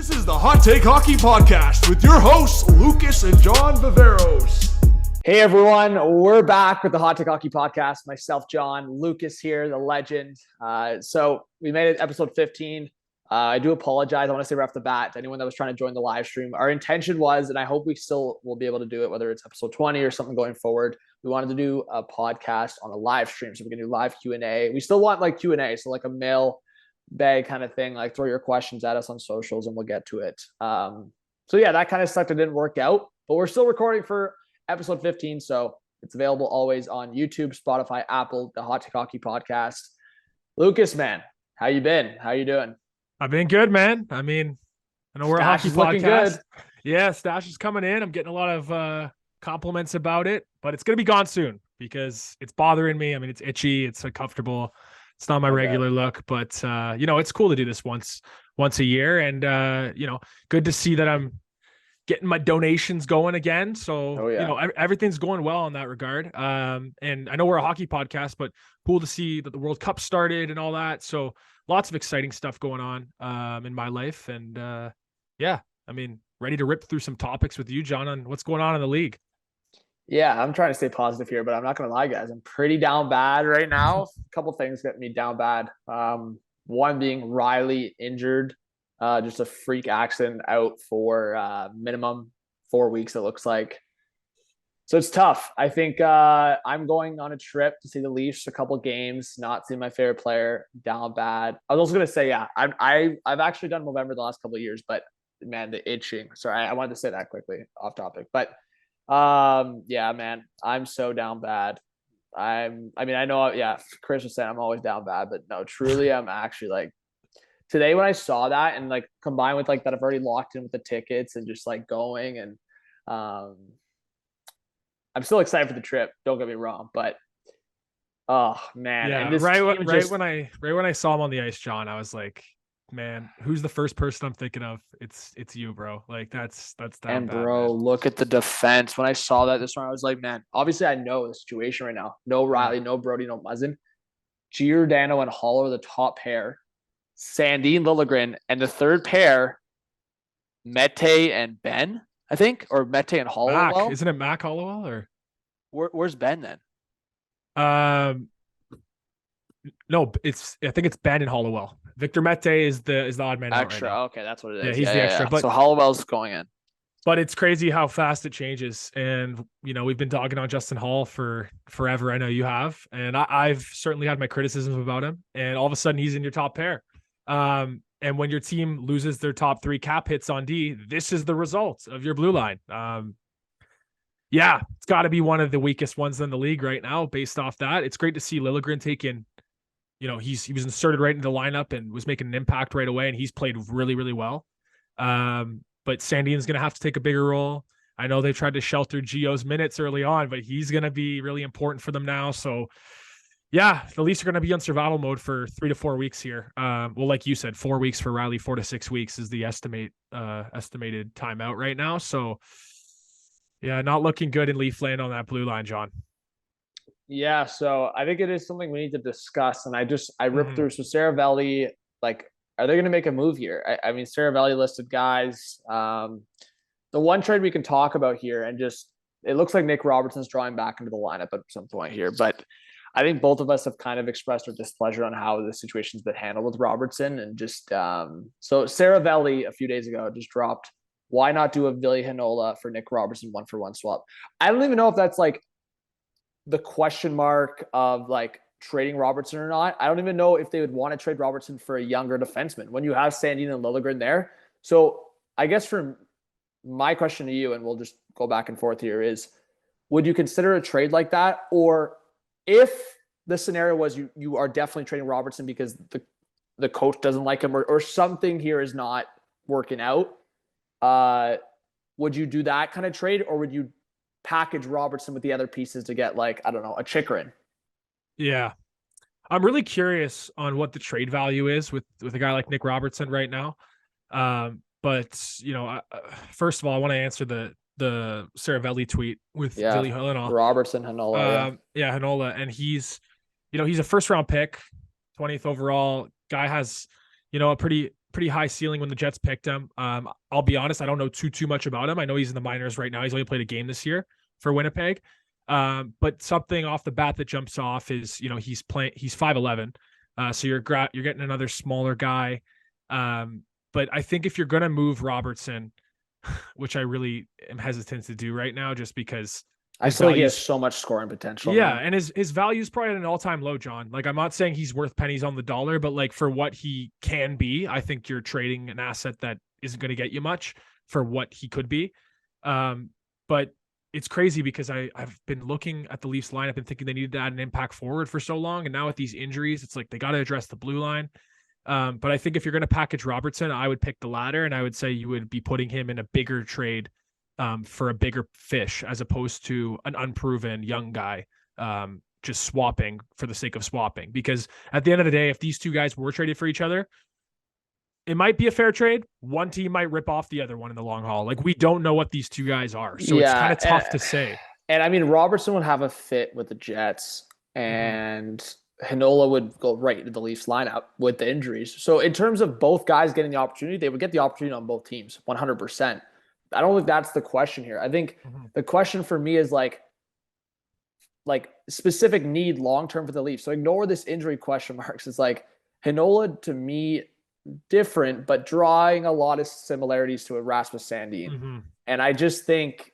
This is the Hot Take Hockey Podcast with your hosts, Lucas and John Viveiros. Hey everyone, we're back with the Hot Take Hockey Podcast. Myself, John, Lucas here, the legend. So we made it episode 15. I do apologize. I want to say right off the bat to anyone that was trying to join the live stream. Our intention was, and I hope we still will be able to do it, whether it's episode 20 or something going forward. We wanted to do a podcast on a live stream. So we're going to do live Q&A. We still want like Q&A. So like a mail bag kind of thing, like throw your questions at us on socials and we'll get to it. So yeah, that kind of stuff that didn't work out, but we're still recording for episode 15. So it's available always on YouTube, Spotify, Apple, the Hot Take Hockey Podcast. Lucas, man, how you been? How you doing? I've been good, man. I mean, I know we're a hockey podcast. Yeah, Stash is coming in. I'm getting a lot of compliments about it, but it's going to be gone soon because it's bothering me. I mean, it's itchy. It's uncomfortable. It's not my regular look, but it's cool to do this once a year. And, good to see that I'm getting my donations going again. So, everything's going well in that regard. And I know we're a hockey podcast, but cool to see that the World Cup started and all that. So lots of exciting stuff going on in my life. And ready to rip through some topics with you, John, on what's going on in the league. Yeah, I'm trying to stay positive here, but I'm not going to lie, guys. I'm pretty down bad right now. A couple things get me down bad. One being Rielly injured, just a freak accident, out for minimum 4 weeks, it looks like. So it's tough. I think I'm going on a trip to see the Leafs, a couple games, not seeing my favorite player, down bad. I was also going to say, I've actually done November the last couple of years, but man, the itching. Sorry, I wanted to say that quickly off topic, but man, I'm so down bad. I know, Chris was saying I'm always down bad, but no, truly, I'm actually like, today when I saw that and like combined with like that I've already locked in with the tickets and just like going and I'm still excited for the trip. Don't get me wrong, but oh man. Yeah, and this when I saw him on the ice, John, I was like, man, who's the first person I'm thinking of? It's you, bro. Like that's down and bad, bro, man. Look at the defense. When I saw that this one, I was like, man, obviously I know the situation right now. No Rielly, no Brody, no Muzzin. Giordano and Holler, the top pair. Sandin, Liljegren, and the third pair, Mete and Ben, I think, or Mete and Hollowell. Isn't it Mac Hollowell or where's Ben then? No, I think it's Ben and Hollowell. Victor Mete is the odd man Extra. Right now. Okay, that's what it is. Yeah, he's the extra. But so Hollowell's going in. But it's crazy how fast it changes. And, we've been dogging on Justin Hall for forever. I know you have. And I've certainly had my criticisms about him. And all of a sudden, he's in your top pair. And when your team loses their top 3 cap hits on D, this is the result of your blue line. It's got to be one of the weakest ones in the league right now based off that. It's great to see Liljegren taking, he was inserted right into the lineup and was making an impact right away. And he's played really, really well. But Sandin's going to have to take a bigger role. I know they tried to shelter Gio's minutes early on, but he's going to be really important for them now. So, the Leafs are going to be on survival mode for 3 to 4 weeks here. Like you said, 4 weeks for Rielly, 4 to 6 weeks is the estimated timeout right now. So, not looking good in Leafland on that blue line, John. Yeah, so I think it is something we need to discuss. And I ripped through. So Saravelli, like, are they going to make a move here? I mean, Saravelli listed guys. The one trade we can talk about here, and just it looks like Nick Robertson's drawing back into the lineup at some point here. But I think both of us have kind of expressed our displeasure on how the situation's been handled with Robertson. And just so Saravelli a few days ago just dropped, why not do a Ville Heinola for Nick Robertson 1-for-1 swap? I don't even know if that's like the question mark of like trading Robertson or not. I don't even know if they would want to trade Robertson for a younger defenseman when you have Sandin and Liljegren there. So I guess for my question to you, and we'll just go back and forth here, is would you consider a trade like that? Or if the scenario was you are definitely trading Robertson because the coach doesn't like him or something here is not working out, would you do that kind of trade, or would you package Robertson with the other pieces to get like, I don't know, a Chychrun? Yeah. I'm really curious on what the trade value is with a guy like Nick Robertson right now. But first of all, I want to answer the Saravelli tweet with Ville Heinola. Robertson, Heinola. Heinola. And he's a first round pick, 20th overall. Guy has, a pretty pretty high ceiling when the Jets picked him. I'll be honest, I don't know too much about him. I know he's in the minors right now. He's only played a game this year for Winnipeg. But something off the bat that jumps off is, he's 5'11". So you're getting another smaller guy. But I think if you're going to move Robertson, which I really am hesitant to do right now, just because I feel like he has so much scoring potential. Yeah, man. And his value is probably at an all-time low, John. Like, I'm not saying he's worth pennies on the dollar, but like for what he can be, I think you're trading an asset that isn't going to get you much for what he could be. But it's crazy because I've been looking at the Leafs lineup and thinking they needed to add an impact forward for so long, and now with these injuries, it's like they got to address the blue line. But I think if you're going to package Robertson, I would pick the latter, and I would say you would be putting him in a bigger trade for a bigger fish, as opposed to an unproven young guy just swapping for the sake of swapping. Because at the end of the day, if these two guys were traded for each other, it might be a fair trade. One team might rip off the other one in the long haul. Like, we don't know what these two guys are, so it's kind of tough to say. And I mean, Robertson would have a fit with the Jets, and Heinola would go right into the Leafs lineup with the injuries. So in terms of both guys getting the opportunity, they would get the opportunity on both teams, 100%. I don't think that's the question here. I think the question for me is like specific need long-term for the Leafs. So ignore this injury question marks. It's like Heinola, to me, different, but drawing a lot of similarities to a Rasmus Sandin. And I just think,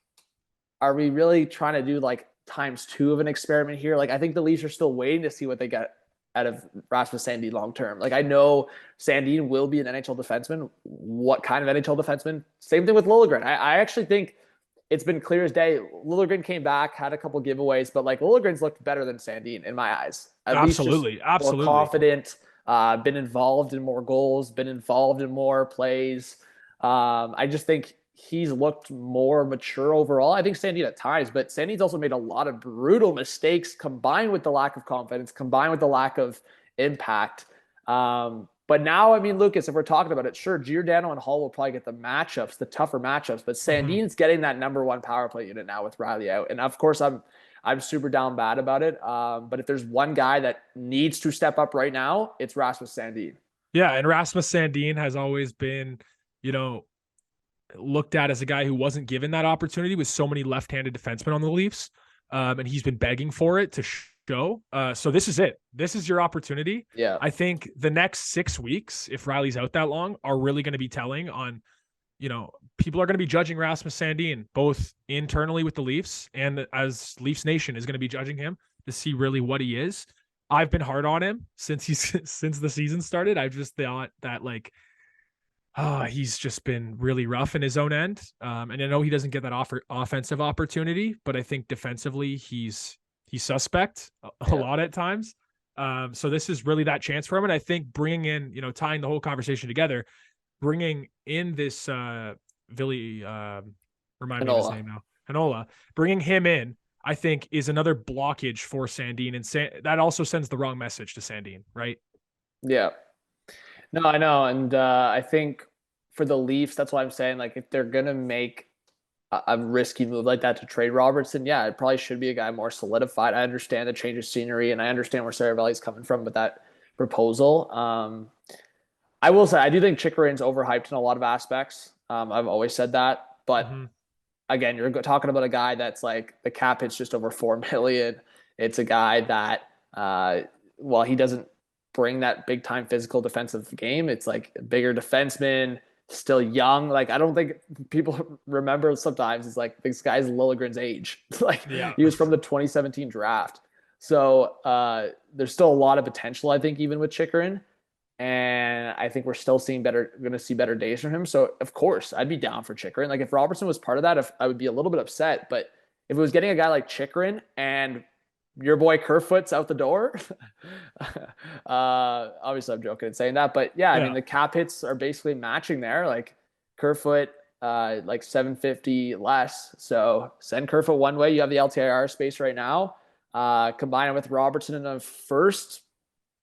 are we really trying to do like ×2 of an experiment here? Like, I think the Leafs are still waiting to see what they get out of Rasmus Sandin long term. Like, I know Sandin will be an NHL defenseman. What kind of NHL defenseman? Same thing with Liljegren. I actually think it's been clear as day. Liljegren came back, had a couple giveaways, but like Liljegren's looked better than Sandin in my eyes. Absolutely. More confident, been involved in more goals, been involved in more plays. I just think he's looked more mature overall. I think Sandin at times, but Sandin's also made a lot of brutal mistakes combined with the lack of confidence, combined with the lack of impact. But now, I mean, Lucas, if we're talking about it, sure, Giordano and Hall will probably get the matchups, the tougher matchups, but Sandin's getting that number one power play unit now with Rielly out. And of course, I'm super down bad about it. But if there's one guy that needs to step up right now, it's Rasmus Sandin. Yeah, and Rasmus Sandin has always been, looked at as a guy who wasn't given that opportunity with so many left-handed defensemen on the Leafs. And he's been begging for it to show. So this is it. This is your opportunity. Yeah. I think the next 6 weeks, if Rielly's out that long, are really going to be telling on, people are going to be judging Rasmus Sandin, both internally with the Leafs and as Leafs Nation is going to be judging him to see really what he is. I've been hard on him since the season started. I've just thought that he's just been really rough in his own end. And I know he doesn't get that offensive opportunity, but I think defensively he's suspect a lot at times. So this is really that chance for him. And I think bringing in, tying the whole conversation together, bringing in this Billy, remind me of his name now, Heinola, bringing him in, I think is another blockage for Sandin. And that also sends the wrong message to Sandin, right? Yeah. No, I know. And I think for the Leafs, that's why I'm saying, like, if they're going to make a risky move like that to trade Robertson, yeah, it probably should be a guy more solidified. I understand the change of scenery, and I understand where Saravelli's coming from with that proposal. I will say, I do think Chychrun's overhyped in a lot of aspects. I've always said that. But again, you're talking about a guy that's like the cap hit's just over $4 million. It's a guy that, while he doesn't bring that big time physical defensive game, it's like a bigger defenseman, still young. Like, I don't think people remember sometimes it's like this guy's Liljegren's age. He was from the 2017 draft. So there's still a lot of potential, I think, even with Chychrun. And I think we're still going to see better days from him. So of course I'd be down for Chychrun. Like, if Robertson was part of that, I would be a little bit upset, but if it was getting a guy like Chychrun and your boy Kerfoot's out the door. Obviously I'm joking and saying that, but yeah, I mean, the cap hits are basically matching there. Like Kerfoot, like 750 less. So send Kerfoot one way. You have the LTIR space right now. Combine it with Robertson in the first.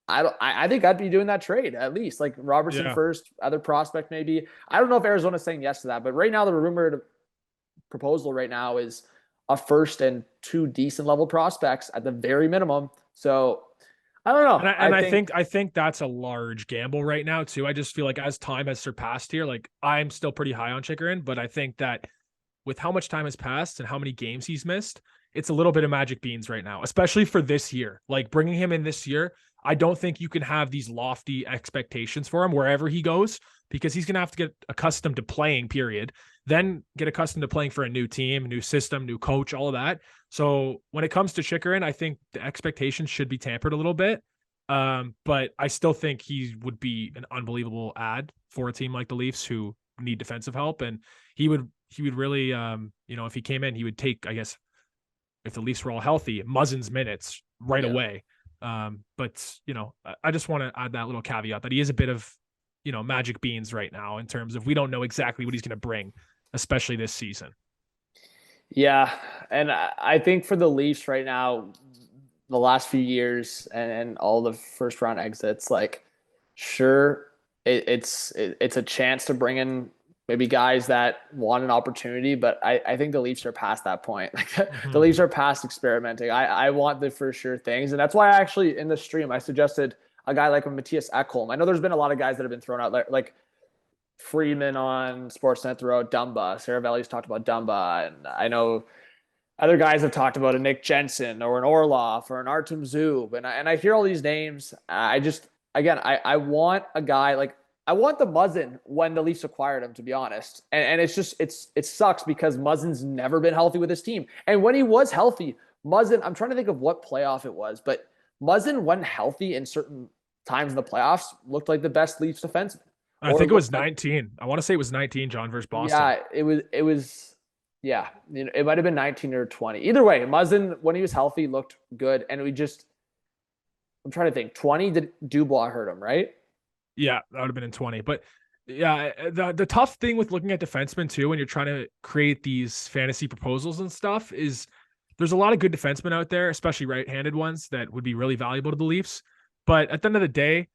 I think I'd be doing that trade at least. Like Robertson first, other prospect maybe. I don't know if Arizona's saying yes to that, but right now the rumored proposal right now is a first and 2 decent level prospects at the very minimum. So I don't know. And I think that's a large gamble right now too. I just feel like as time has surpassed here, like I'm still pretty high on Chychrun, but I think that with how much time has passed and how many games he's missed, it's a little bit of magic beans right now, especially for this year. Like bringing him in this year, I don't think you can have these lofty expectations for him wherever he goes, because he's going to have to get accustomed to playing, period. Then get accustomed to playing for a new team, new system, new coach, all of that. So when it comes to Chychrun, I think the expectations should be tampered a little bit. But I still think he would be an unbelievable add for a team like the Leafs who need defensive help. And he would really, if he came in, he would take, I guess, if the Leafs were all healthy, Muzzin's minutes right away. But I just want to add that little caveat that he is a bit of, magic beans right now in terms of we don't know exactly what he's going to bring, especially this season. Yeah. And I think for the Leafs right now, the last few years and all the first round exits, like, sure, it's a chance to bring in maybe guys that want an opportunity, but I think the Leafs are past that point. Like the Leafs are past experimenting. I want the for sure things. And that's why I actually, in the stream, I suggested a guy like Matthias Ekholm. I know there's been a lot of guys that have been thrown out, like Freeman on Sportsnet threw out Dumba. Sarah Valley's talked about Dumba. And I know other guys have talked about a Nick Jensen or an Orlov or an Artem Zub. And I hear all these names. I want a guy like, I want the Muzzin when the Leafs acquired him, to be honest. And it's just, it sucks because Muzzin's never been healthy with his team. And when he was healthy, Muzzin, I'm trying to think of what playoff it was, but Muzzin, when healthy in certain times in the playoffs, looked like the best Leafs defenseman. I think it was 19. I want to say it was 19, John, versus Boston. Yeah, it was, yeah. It might have been 19 or 20. Either way, Muzzin, when he was healthy, looked good. And I'm trying to think, 20, did Dubois hurt him, right? Yeah, that would have been in 20. But yeah, the tough thing with looking at defensemen too, when you're trying to create these fantasy proposals and stuff, is there's a lot of good defensemen out there, especially right-handed ones, that would be really valuable to the Leafs. But at the end of the day,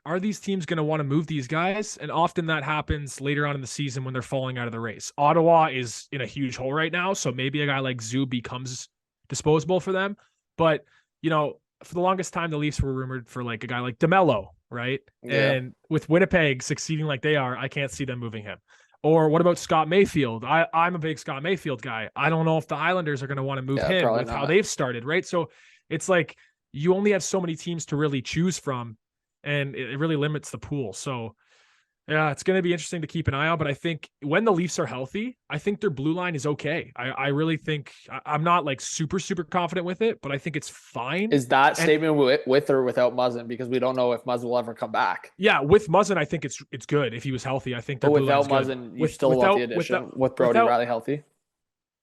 are these teams going to want to move these guys? And often that happens later on in the season when they're falling out of the race. Ottawa is in a huge hole right now, so maybe a guy like Zub becomes disposable for them. But, for the longest time, the Leafs were rumored for like a guy like DeMello, right? Yeah. And with Winnipeg succeeding like they are, I can't see them moving him. Or what about Scott Mayfield? I'm a big Scott Mayfield guy. I don't know if the Islanders are going to want to move him with how they've started, right? So it's like you only have so many teams to really choose from, and it really limits the pool. So yeah, it's going to be interesting to keep an eye on. But I think when the Leafs are healthy, I think their blue line is okay. I really think I'm not like super, super confident with it, but I think it's fine. Is that statement with or without Muzzin? Because we don't know if Muzzin will ever come back. Yeah, with Muzzin, I think it's good if he was healthy. I think. But without Muzzin, you still want the addition with Brody Rielly healthy.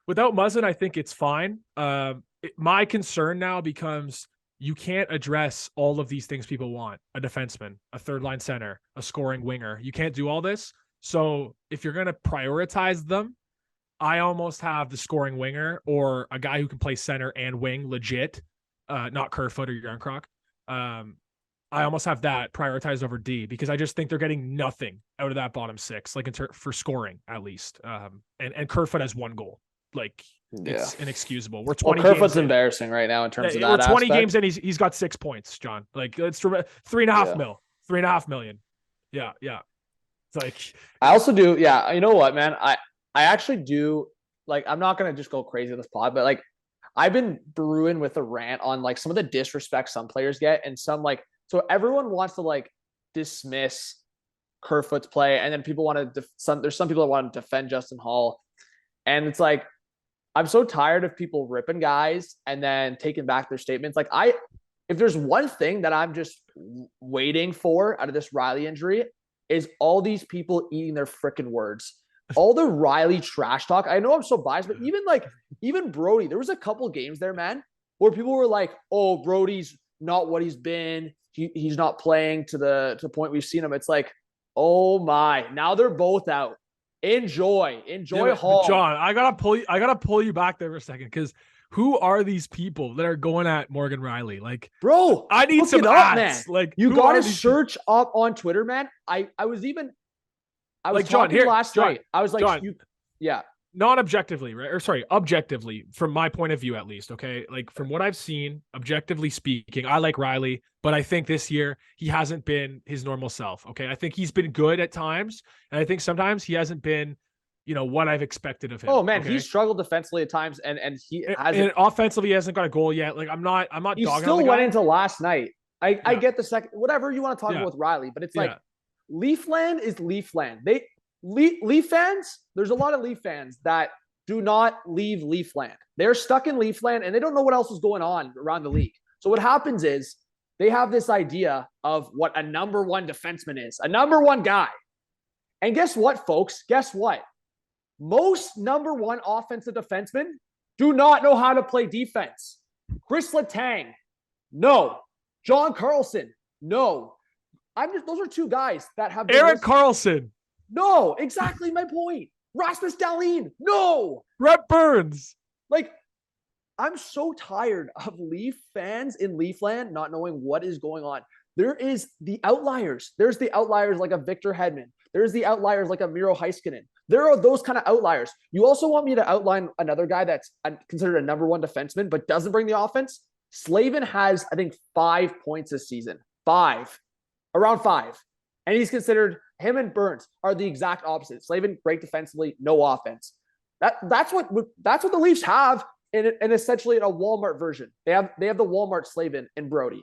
Without Muzzin, I think it's fine. My concern now becomes, you can't address all of these things people want: a defenseman, a third line center, a scoring winger. You can't do all this. So if you're going to prioritize them, I almost have the scoring winger or a guy who can play center and wing legit, not Kerfoot or Yarncroc. I almost have that prioritized over D, because I just think they're getting nothing out of that bottom six, like for scoring at least. And Kerfoot has one goal. Like, it's inexcusable. We're 20 games. Kerfoot's embarrassing right now in terms of that. We're 20 games and he's got 6 points, John. Like, it's $3.5 million. Yeah. It's like, I also do. Yeah. You know what, man? I actually do. Like, I'm not going to just go crazy with this pod, but like, I've been brewing with a rant on like some of the disrespect some players get, and some like, so everyone wants to like dismiss Kerfoot's play. And then people want to, there's some people that want to defend Justin Hall. And it's like, I'm so tired of people ripping guys and then taking back their statements. Like, if there's one thing that I'm just waiting for out of this Rielly injury, is all these people eating their freaking words. All the Rielly trash talk. I know I'm so biased, but even Brody, there was a couple games there, man, where people were like, "Oh, Brody's not what he's been. He's not playing to the point we've seen him." It's like, oh my, now they're both out. Enjoy Hall. John, I gotta pull you back there for a second, because who are these people that are going at Morgan Rielly? Like, bro, I need some ads. Man. Like, you gotta search up on Twitter, man. I was like, talking John, last John, night. I was like, John, yeah. not objectively, right? Or sorry, objectively, from my point of view, at least. Okay. Like from what I've seen, objectively speaking, I like Rielly, but I think this year he hasn't been his normal self. Okay. I think he's been good at times. And I think sometimes he hasn't been, what I've expected of him. Oh man, okay? he struggled defensively at times and he hasn't. And offensively, he hasn't got a goal yet. Like I'm not he dogging still on the went guy. into last night. I get the second, whatever you want to talk about with Rielly, but it's like Leafland is Leafland. Leaf fans, there's a lot of Leaf fans that do not leave Leafland. They're stuck in Leafland and they don't know what else is going on around the league. So what happens is they have this idea of what a number one defenseman is, a number one guy. And guess what, folks? Guess what? Most number one offensive defensemen do not know how to play defense. Chris Letang, no. John Carlson, no. Those are two guys that have Erik Karlsson. No, exactly my point. Rasmus Dahlin, no. Brett Burns. Like, I'm so tired of Leaf fans in Leafland not knowing what is going on. There is the outliers. There's the outliers like a Victor Hedman. There's the outliers like a Miro Heiskanen. There are those kind of outliers. You also want me to outline another guy that's considered a number one defenseman but doesn't bring the offense? Slavin has, I think, 5 points this season. 5. Around 5. And he's considered, him and Burns are the exact opposite. Slavin, great defensively, no offense. That's what the Leafs have in essentially in a Walmart version. They have the Walmart Slavin and Brody,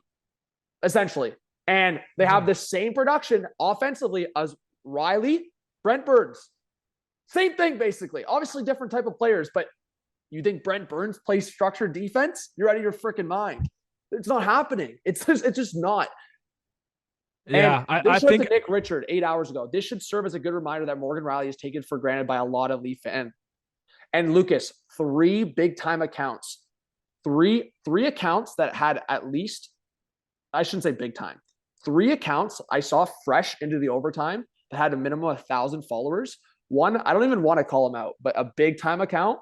essentially. And they have the same production offensively as Rielly, Brent Burns. Same thing, basically. Obviously, different type of players, but you think Brent Burns plays structured defense? You're out of your freaking mind. It's not happening. It's just not. Yeah, I think Nick Richard 8 hours ago. This should serve as a good reminder that Morgan Rielly is taken for granted by a lot of Leaf fans. And Lucas, 3 big time accounts, three accounts that had at least, I shouldn't say big time, 3 accounts I saw fresh into the overtime that had a minimum of 1,000 followers. One, I don't even want to call him out, but a big time account.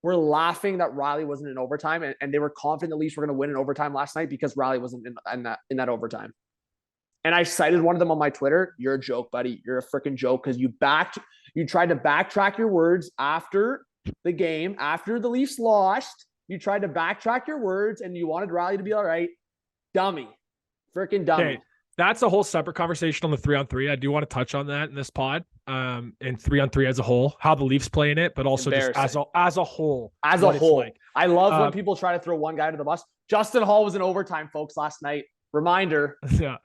We're laughing that Rielly wasn't in overtime, and they were confident the Leafs were going to win in overtime last night because Rielly wasn't in that overtime. And I cited one of them on my Twitter. You're a joke, buddy. You're a freaking joke because you tried to backtrack your words after the game, after the Leafs lost. You tried to backtrack your words and you wanted Rielly to be all right. Dummy. Freaking dummy. Okay. That's a whole separate conversation on the 3-on-3. I do want to touch on that in this pod. And 3-on-3 as a whole, how the Leafs play in it, but also just as a whole. As a whole. Like. I love when people try to throw one guy to the bus. Justin Hall was in overtime, folks, last night. Reminder. Yeah.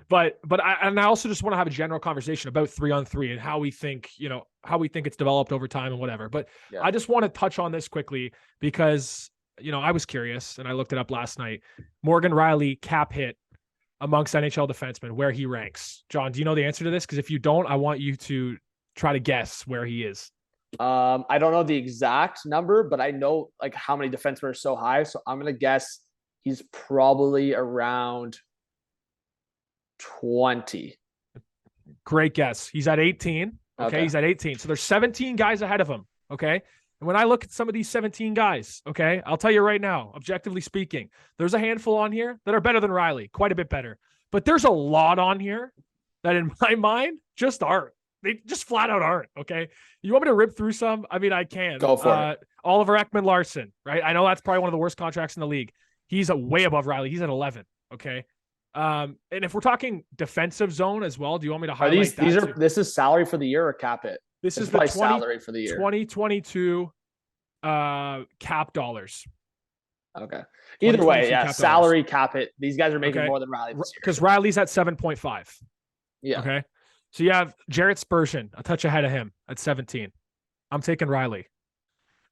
But I also just want to have a general conversation about 3-on-3 and how we think it's developed over time and whatever. But yeah. I just want to touch on this quickly because, I was curious and I looked it up last night. Morgan Rielly cap hit amongst NHL defensemen, where he ranks. John, do you know the answer to this? Because if you don't, I want you to try to guess where he is. I don't know the exact number, but I know like how many defensemen are so high. So I'm going to guess he's probably around 20. Great guess. He's at 18. Okay. He's at 18. So there's 17 guys ahead of him. Okay. And when I look at some of these 17 guys, okay, I'll tell you right now, objectively speaking, there's a handful on here that are better than Rielly, quite a bit better. But there's a lot on here that in my mind just aren't. They just flat out aren't. Okay. You want me to rip through some? I mean, I can. Go for it. Oliver Ekman-Larsson, right? I know that's probably one of the worst contracts in the league. He's way above Rielly. He's at 11. Okay. And if we're talking defensive zone as well, do you want me to highlight this is salary for the year or cap it? This is the salary for the year. 2022 cap dollars. Okay. Either way, yeah, salary cap it. These guys are making more than Rielly this year. Because Rielly's at 7.5. Yeah. Okay. So you have Jarrett Spurgeon, a touch ahead of him at 17. I'm taking Rielly.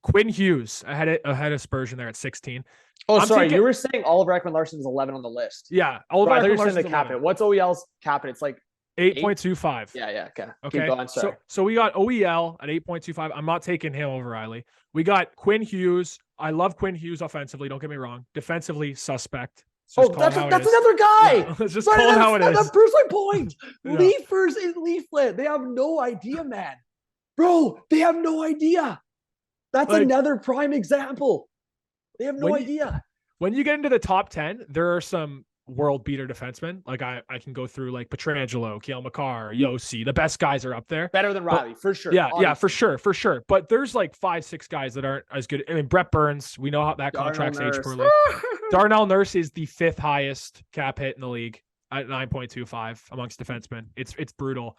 Quinn Hughes ahead of Spurgeon there at 16. Oh, sorry. You were saying Oliver Ekman-Larsson is 11 on the list. Yeah. Oliver Ekman-Larsson the cap it. What's OEL's cap it? It's like 8.25. Yeah. Okay. Okay. Keep going, sorry. So we got OEL at 8.25. I'm not taking him over Rielly. We got Quinn Hughes. I love Quinn Hughes offensively. Don't get me wrong. Defensively, suspect. That's another guy. Yeah, let's just call it how it is. That's proves my point. Yeah. Leafers in Leafland. They have no idea, man. Bro, they have no idea. That's another prime example. They have no idea. When you get into the top 10, there are some world beater defensemen. Like I can go through like Pietrangelo, Cale Makar, Yossi. The best guys are up there. Better than Rielly, for sure. Yeah, obviously. for sure. But there's like 5-6 guys that aren't as good. I mean, Brett Burns, we know how that contract's aged poorly. Darnell Nurse is the 5th highest cap hit in the league at 9.25 amongst defensemen. It's brutal.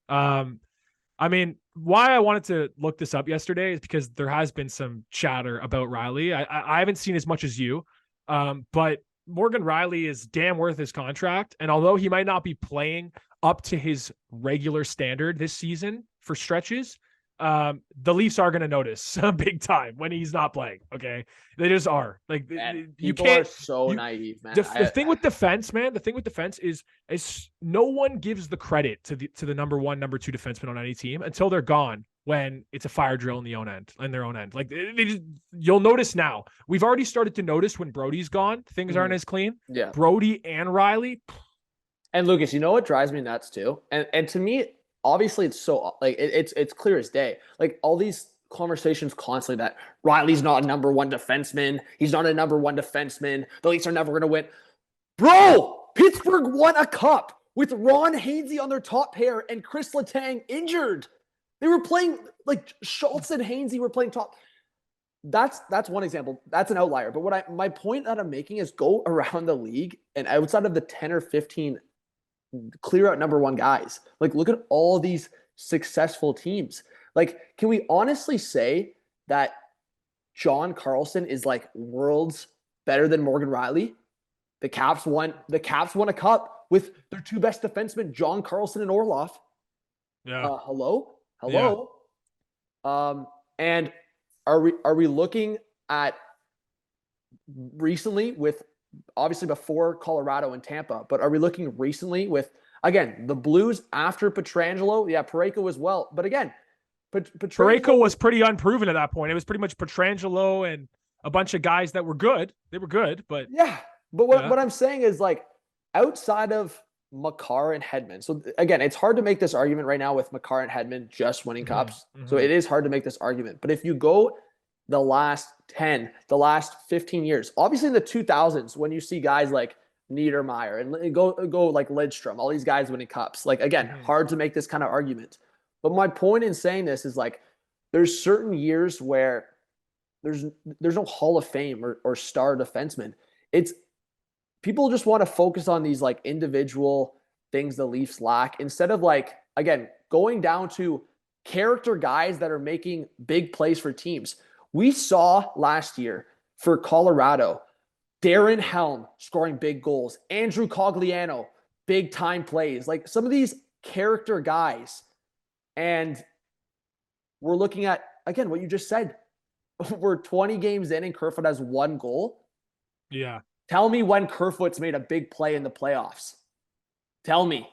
I mean, why I wanted to look this up yesterday is because there has been some chatter about Rielly. I haven't seen as much as you, but Morgan Rielly is damn worth his contract. And although he might not be playing up to his regular standard this season for stretches, the Leafs are going to notice big time when he's not playing. Okay. They just are like, man, you can't. Are so naive, man. The thing with defense, man, the thing with defense is no one gives the credit to the number 1, number 2 defenseman on any team until they're gone, when it's a fire drill in their own end. Like you'll notice now. We've already started to notice when Brody's gone, things aren't as clean. Yeah. Brody and Rielly. And Lucas, you know what drives me nuts too? And to me, obviously it's so like it's clear as day. Like all these conversations constantly that Rielly's not a number 1 defenseman. He's not a number 1 defenseman. The Leafs are never going to win. Bro, Pittsburgh won a cup with Ron Hainsey on their top pair and Chris Letang injured. They were playing like Schultz and Hainsey were playing top. That's one example. That's an outlier. But my point that I'm making is go around the league and outside of the 10 or 15 clear out number 1 guys. Like look at all these successful teams. Like, can we honestly say that John Carlson is like worlds better than Morgan Rielly? The Caps won a cup with their 2 best defensemen, John Carlson and Orlov. Yeah. Hello. Yeah. And are we looking at recently with obviously before Colorado and Tampa, but are we looking recently with, again, the Blues after Pietrangelo? Yeah, Parayko as well. But again, Parayko was pretty unproven at that point. It was pretty much Pietrangelo and a bunch of guys that were good. They were good, but yeah. But what I'm saying is like outside of Makar and Hedman. So again, it's hard to make this argument right now with Makar and Hedman just winning cups. So it is hard to make this argument. But if you go the last 10, the last 15 years, obviously in the 2000s, when you see guys like Niedermeyer and go like Lidstrom, all these guys winning cups, like again, hard to make this kind of argument. But my point in saying this is like, there's certain years where there's no Hall of Fame or star defenseman. It's people just want to focus on these like individual things the Leafs lack instead of like, again, going down to character guys that are making big plays for teams. We saw last year for Colorado, Darren Helm scoring big goals, Andrew Cogliano, big time plays, like some of these character guys. And we're looking at, again, what you just said. We're 20 games in and Kerfoot has 1 goal. Yeah. Tell me when Kerfoot's made a big play in the playoffs. Tell me,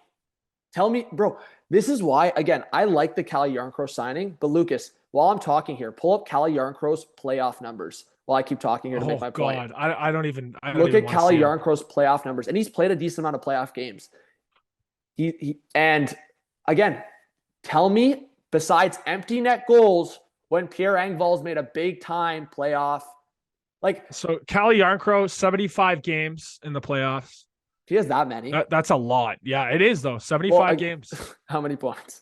bro. This is why, again, I like the Calle Jarnkrok signing. But Lucas, while I'm talking here, pull up Calle Jarnkrok's playoff numbers while I keep talking here to make my point. I don't even look at Calle Jarnkrok's playoff numbers, and he's played a decent amount of playoff games. He and again, tell me besides empty net goals when Pierre Engvall's made a big time playoff. Like, so Calle Jarnkrok, 75 games in the playoffs. He has that many. That's a lot. Yeah, it is though. 75 games. How many points?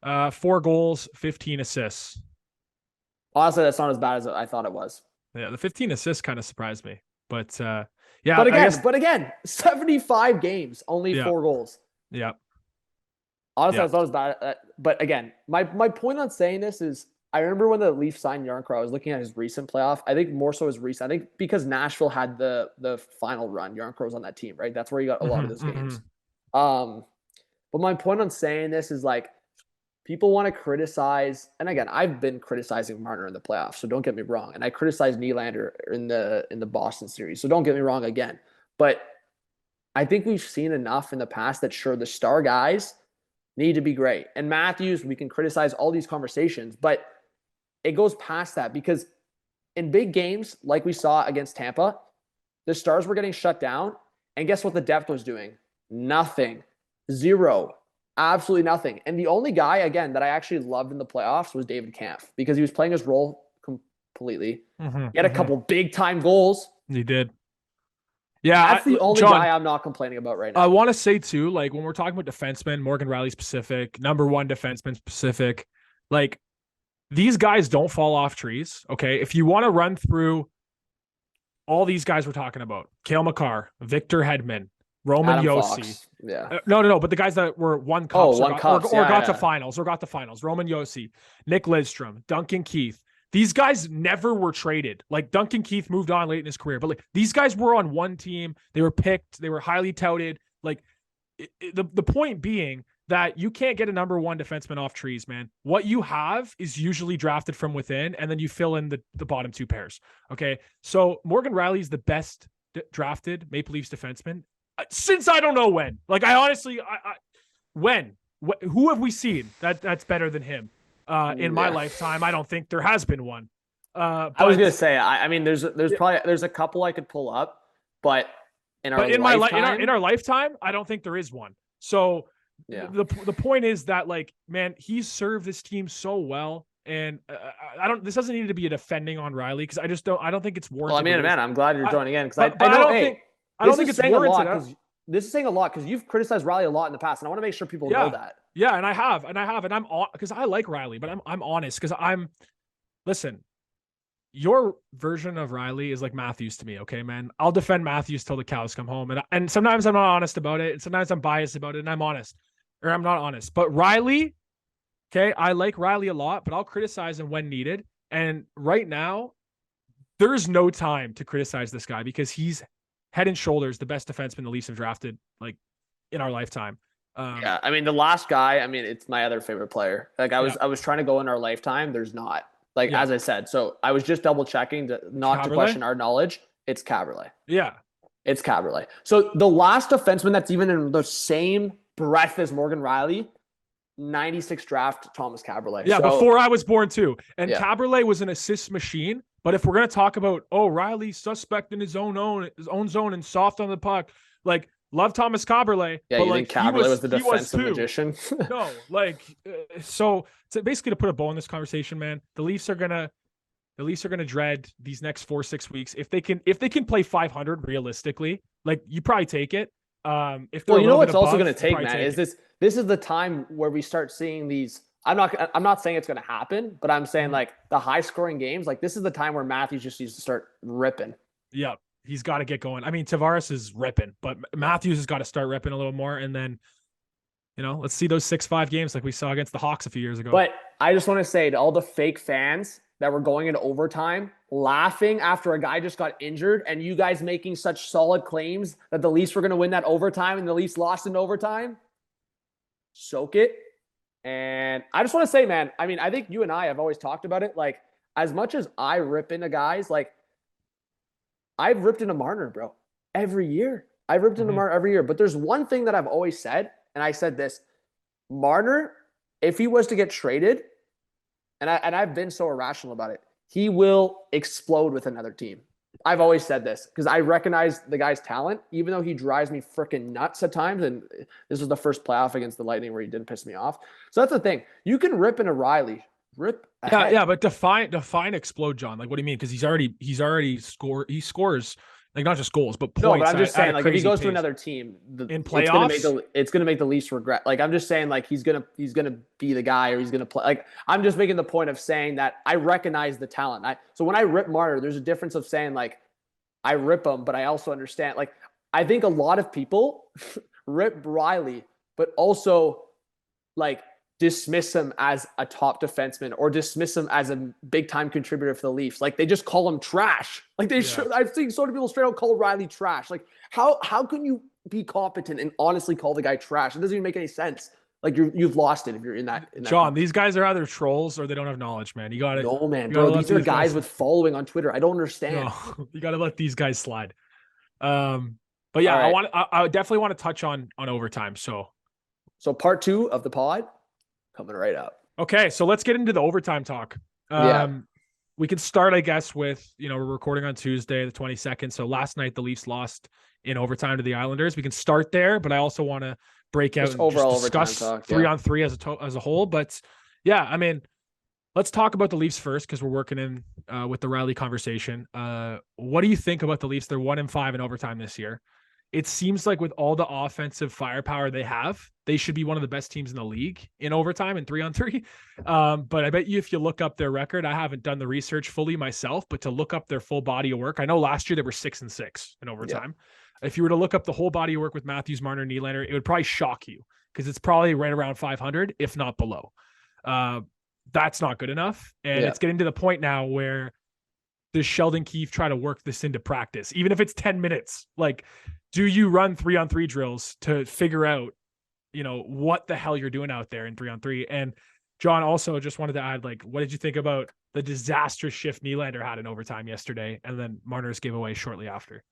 4 goals, 15 assists. Honestly, that's not as bad as I thought it was. Yeah, the 15 assists kind of surprised me. But yeah. But again, 75 games, only 4 goals. Yeah. Honestly, that's not as bad. But again, my point on saying this is I remember when the Leafs signed Jarnkrok, I was looking at his recent playoff. I think more so his recent. I think because Nashville had the final run, Jarnkrok was on that team, right? That's where he got a lot of those games. But my point on saying this is like people want to criticize, and again, I've been criticizing Marner in the playoffs, so don't get me wrong. And I criticized Nylander in the Boston series, so don't get me wrong again. But I think we've seen enough in the past that sure, the star guys need to be great. And Matthews, we can criticize all these conversations, but it goes past that because in big games, like we saw against Tampa, the Stars were getting shut down. And guess what the depth was doing? Nothing. Zero. Absolutely nothing. And the only guy, again, that I actually loved in the playoffs was David Kampf because he was playing his role completely. He had a couple big-time goals. He did. Yeah, That's the only guy I'm not complaining about right now. I want to say too, like when we're talking about defensemen, Morgan Rielly specific, number one defenseman specific, like these guys don't fall off trees. Okay. If you want to run through all these guys we're talking about, Cale Makar, Victor Hedman, Roman Josi. Yeah. No. But the guys that were won cups or got to finals. Roman Josi, Nick Lidstrom, Duncan Keith. These guys never were traded. Like Duncan Keith moved on late in his career, but like these guys were on one team. They were picked. They were highly touted. Like the point being that you can't get a number one defenseman off trees, man. What you have is usually drafted from within, and then you fill in the bottom two pairs. Okay. So Morgan Rielly is the best drafted Maple Leafs defenseman since I don't know when. Like I honestly, who have we seen that's better than him? In my lifetime, I don't think there has been one. But I was gonna say, I mean, there's a couple I could pull up, but in our lifetime, I don't think there is one. So the point is that, like, man, he's served this team so well, and this doesn't need to be a defending on Rielly because I don't think it's warranted. Well, I mean, man, I'm glad you're joining in because I don't think it's warranted. This is saying a lot because you've criticized Rielly a lot in the past, and I want to make sure people know that. Yeah, and I have, and I'm on because I like Rielly, but I'm honest because listen, your version of Rielly is like Matthews to me, okay, man. I'll defend Matthews till the cows come home, and sometimes I'm not honest about it, and sometimes I'm biased about it, and I'm honest, or I'm not honest. But Rielly, okay, I like Rielly a lot, but I'll criticize him when needed. And right now, there is no time to criticize this guy because he's head and shoulders the best defenseman the Leafs have drafted, like, in our lifetime. Yeah, I mean, the last guy, I mean, it's my other favorite player. Like, I was trying to go in our lifetime. There's not. Like, as I said, so I was just double checking to question our knowledge. It's Caberlet. Yeah. It's Caberlet. So the last defenseman that's even in the same breath as Morgan Rielly, 96 draft, Thomas Caberlet. Yeah, before I was born too. And Caberlet was an assist machine. But if we're going to talk about, Rielly suspect in his own zone and soft on the puck, like, love Thomas Caberlet. Yeah, but you like, think Caberlet was the defensive magician? No, like, so basically to put a bow in this conversation, man, the Leafs are gonna dread these next 4-6 weeks. If they can play 500 realistically, like, you probably take it. If you know what's also going to take, man, is this is the time where we start seeing these. I'm not saying it's going to happen, but I'm saying, like, the high scoring games, like, this is the time where Matthews just needs to start ripping. Yeah. He's got to get going. I mean, Tavares is ripping, but Matthews has got to start ripping a little more. And then, let's see those 6-5 games like we saw against the Hawks a few years ago. But I just want to say to all the fake fans that were going into overtime, laughing after a guy just got injured, and you guys making such solid claims that the Leafs were going to win that overtime and the Leafs lost in overtime, soak it. And I just want to say, man, I mean, I think you and I have always talked about it. Like, as much as I rip into guys, like, I've ripped into Marner, bro, every year. I've ripped into Marner every year. But there's one thing that I've always said, and I said this. Marner, if he was to get traded, and I've been so irrational about it, he will explode with another team. I've always said this because I recognize the guy's talent, even though he drives me freaking nuts at times. And this was the first playoff against the Lightning where he didn't piss me off. So that's the thing. You can rip into Rielly. Rip ahead. Yeah, but define explode, John. Like, what do you mean? Because he's already scored. He scores, like, not just goals, but points. No, but I'm just saying, like, if he goes to another team in playoffs, it's gonna make the Leafs regret. Like, I'm just saying, like, he's gonna be the guy, or he's gonna play. Like, I'm just making the point of saying that I recognize the talent. So when I rip Marner, there's a difference of saying, like, I rip him, but I also understand. Like, I think a lot of people rip Rielly, but also, like, dismiss him as a top defenseman or dismiss him as a big time contributor for the Leafs. Like, they just call him trash. Like, I've seen so many people straight out call Rielly trash. Like, how can you be competent and honestly call the guy trash? It doesn't even make any sense. Like, you've lost it if you're in that. John, these guys are either trolls or they don't have knowledge, man. You got it. No, man, bro. These are guys with following on Twitter. I don't understand. No, you got to let these guys slide. But yeah, right. I definitely want to touch on overtime. So part 2 of the pod coming right up. Okay, so let's get into the overtime talk. We can start, I guess, with, we're recording on Tuesday, the 22nd. So last night the Leafs lost in overtime to the Islanders. We can start there, but I also want to break out and overall discuss 3-on-3 as a whole. But yeah, I mean, let's talk about the Leafs first because we're working in with the Rielly conversation. What do you think about the Leafs? They're 1-5 in overtime this year. It seems like with all the offensive firepower they have, they should be one of the best teams in the league in overtime and 3-on-3. But I bet you if you look up their record, I haven't done the research fully myself, but to look up their full body of work, I know last year they were 6-6 in overtime. Yeah. If you were to look up the whole body of work with Matthews, Marner, Nylander, it would probably shock you because it's probably right around 500, if not below. That's not good enough. And it's getting to the point now where does Sheldon Keefe try to work this into practice, even if it's 10 minutes? Like, do you run 3-on-3 drills to figure out, what the hell you're doing out there in 3-on-3? And John, also just wanted to add, like, what did you think about the disastrous shift Nylander had in overtime yesterday and then Marner's giveaway shortly after?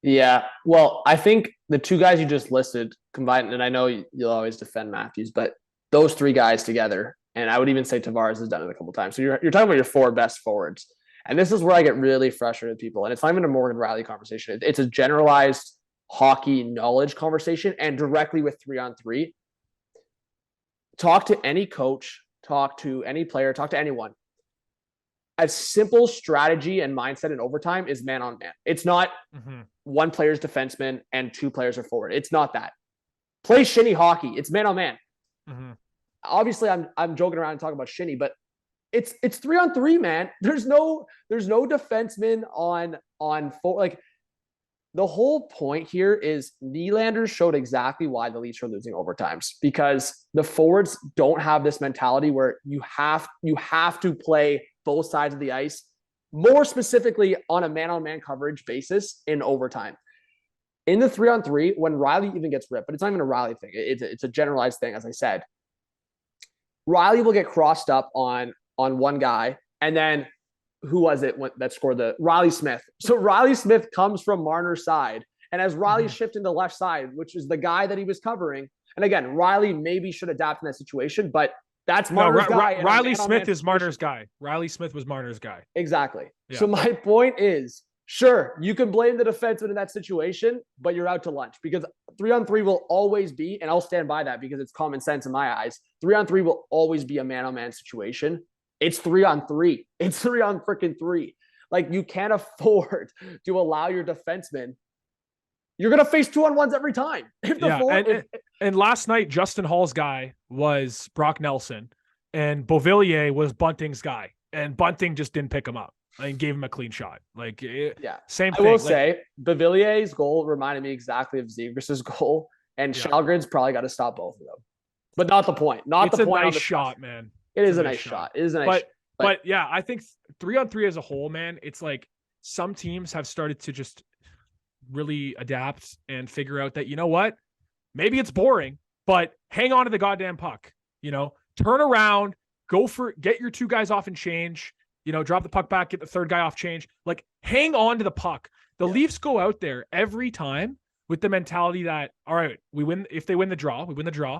Yeah, well, I think the two guys you just listed combined, and I know you'll always defend Matthews, but those three guys together, and I would even say Tavares has done it a couple times. So you're talking about your four best forwards. And this is where I get really frustrated with people. And it's not even a Morgan Rielly conversation. It's a generalized hockey knowledge conversation and directly with 3-on-3. Talk to any coach, talk to any player, talk to anyone. A simple strategy and mindset in overtime is man on man. It's not one player's defenseman and two players are forward. It's not that. Play shinny hockey. It's man on man. Obviously, I'm joking around and talking about shinny, but it's 3-on-3, man. There's no defenseman on four. Like, the whole point here is Nylander showed exactly why the Leafs are losing overtimes, because the forwards don't have this mentality where you have to play both sides of the ice, more specifically on a man-on-man coverage basis in overtime. In the 3-on-3, when Rielly even gets ripped, but it's not even a Rielly thing. It's a generalized thing, as I said. Rielly will get crossed up on one guy, and then who was it that scored the Rielly Smith? So Rielly Smith comes from Marner's side, and as Rielly shifted to the left side, which is the guy that he was covering, and again, Rielly maybe should adapt in that situation, but that's Marner's guy. Rielly Smith is Marner's guy. Rielly Smith was Marner's guy. Exactly. Yeah. So my point is, sure, you can blame the defenseman in that situation, but you're out to lunch, because 3-on-3 will always be, and I'll stand by that because it's common sense in my eyes, 3-on-3 will always be a man-on-man situation. It's 3-on-3. It's 3-on-3. Like, you can't afford to allow your defenseman. You're going to face 2-on-1s every time. And last night, Justin Hall's guy was Brock Nelson, and Beauvillier was Bunting's guy, and Bunting just didn't pick him up and gave him a clean shot. Same thing. I will say, Beauvillier's goal reminded me exactly of Zegras' goal, and Shalgren's probably got to stop both of them. But not the point. It's a nice shot, man. It is a nice shot. It is a nice shot. But yeah, I think 3-on-3 as a whole, man, it's like some teams have started to just really adapt and figure out that, you know what? Maybe it's boring, but hang on to the goddamn puck. Turn around, get your two guys off and change, drop the puck back, get the third guy off change. Like, hang on to the puck. The Leafs go out there every time with the mentality that, all right, we win. If they win the draw, we win the draw.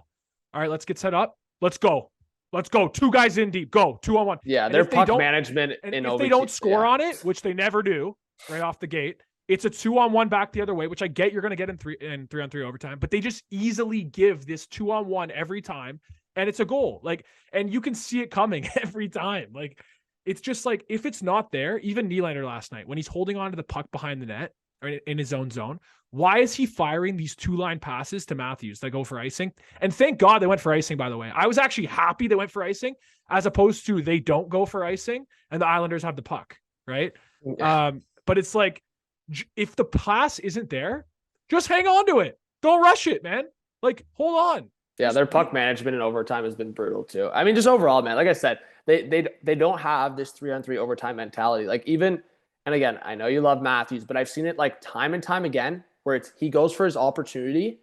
All right, let's get set up. Let's go. Let's go. Two guys in deep. Go. 2-on-1. Yeah, their puck management. And if they don't score on it, which they never do right off the gate, it's a 2-on-1 back the other way, which I get you're going to get in 3-on-3 overtime. But they just easily give this 2-on-1 every time, and it's a goal. Like, and you can see it coming every time. Like, it's just like, if it's not there, even Nylander last night, when he's holding on to the puck behind the net or in his own zone, why is he firing these two-line passes to Matthews that go for icing? And thank God they went for icing, by the way. I was actually happy they went for icing, as opposed to they don't go for icing and the Islanders have the puck, right? Yeah. But it's like, if the pass isn't there, just hang on to it. Don't rush it, man. Like, hold on. Yeah, their puck management in overtime has been brutal too. I mean, just overall, man, like I said, they don't have this 3-on-3 overtime mentality. Like, even, and again, I know you love Matthews, but I've seen it like time and time again, where he goes for his opportunity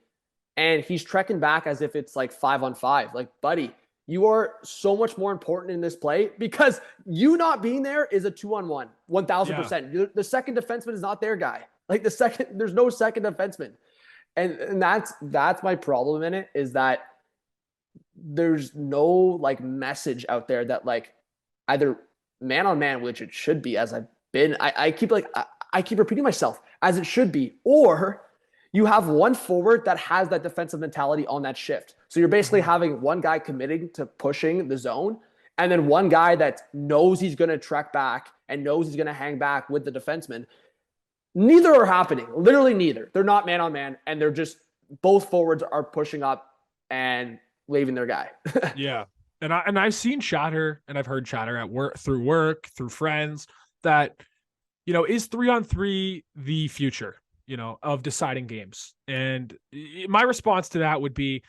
and he's trekking back as if it's like 5-on-5. Like, buddy, you are so much more important in this play, because you not being there is a 2-on-1, 1,000%. Yeah. The second defenseman is not their guy. Like, there's no second defenseman. And that's my problem in it, is that there's no like message out there that, like, either man on man, which it should be, as I keep repeating myself, as it should be, or you have one forward that has that defensive mentality on that shift. So you're basically having one guy committing to pushing the zone, and then one guy that knows he's going to trek back and knows he's going to hang back with the defenseman. Neither are happening. Literally neither. They're not man on man, and they're just both forwards are pushing up and leaving their guy. Yeah. And I've seen chatter, and I've heard chatter at work, through friends, that, is 3-on-3 the future, of deciding games? And my response to that would be,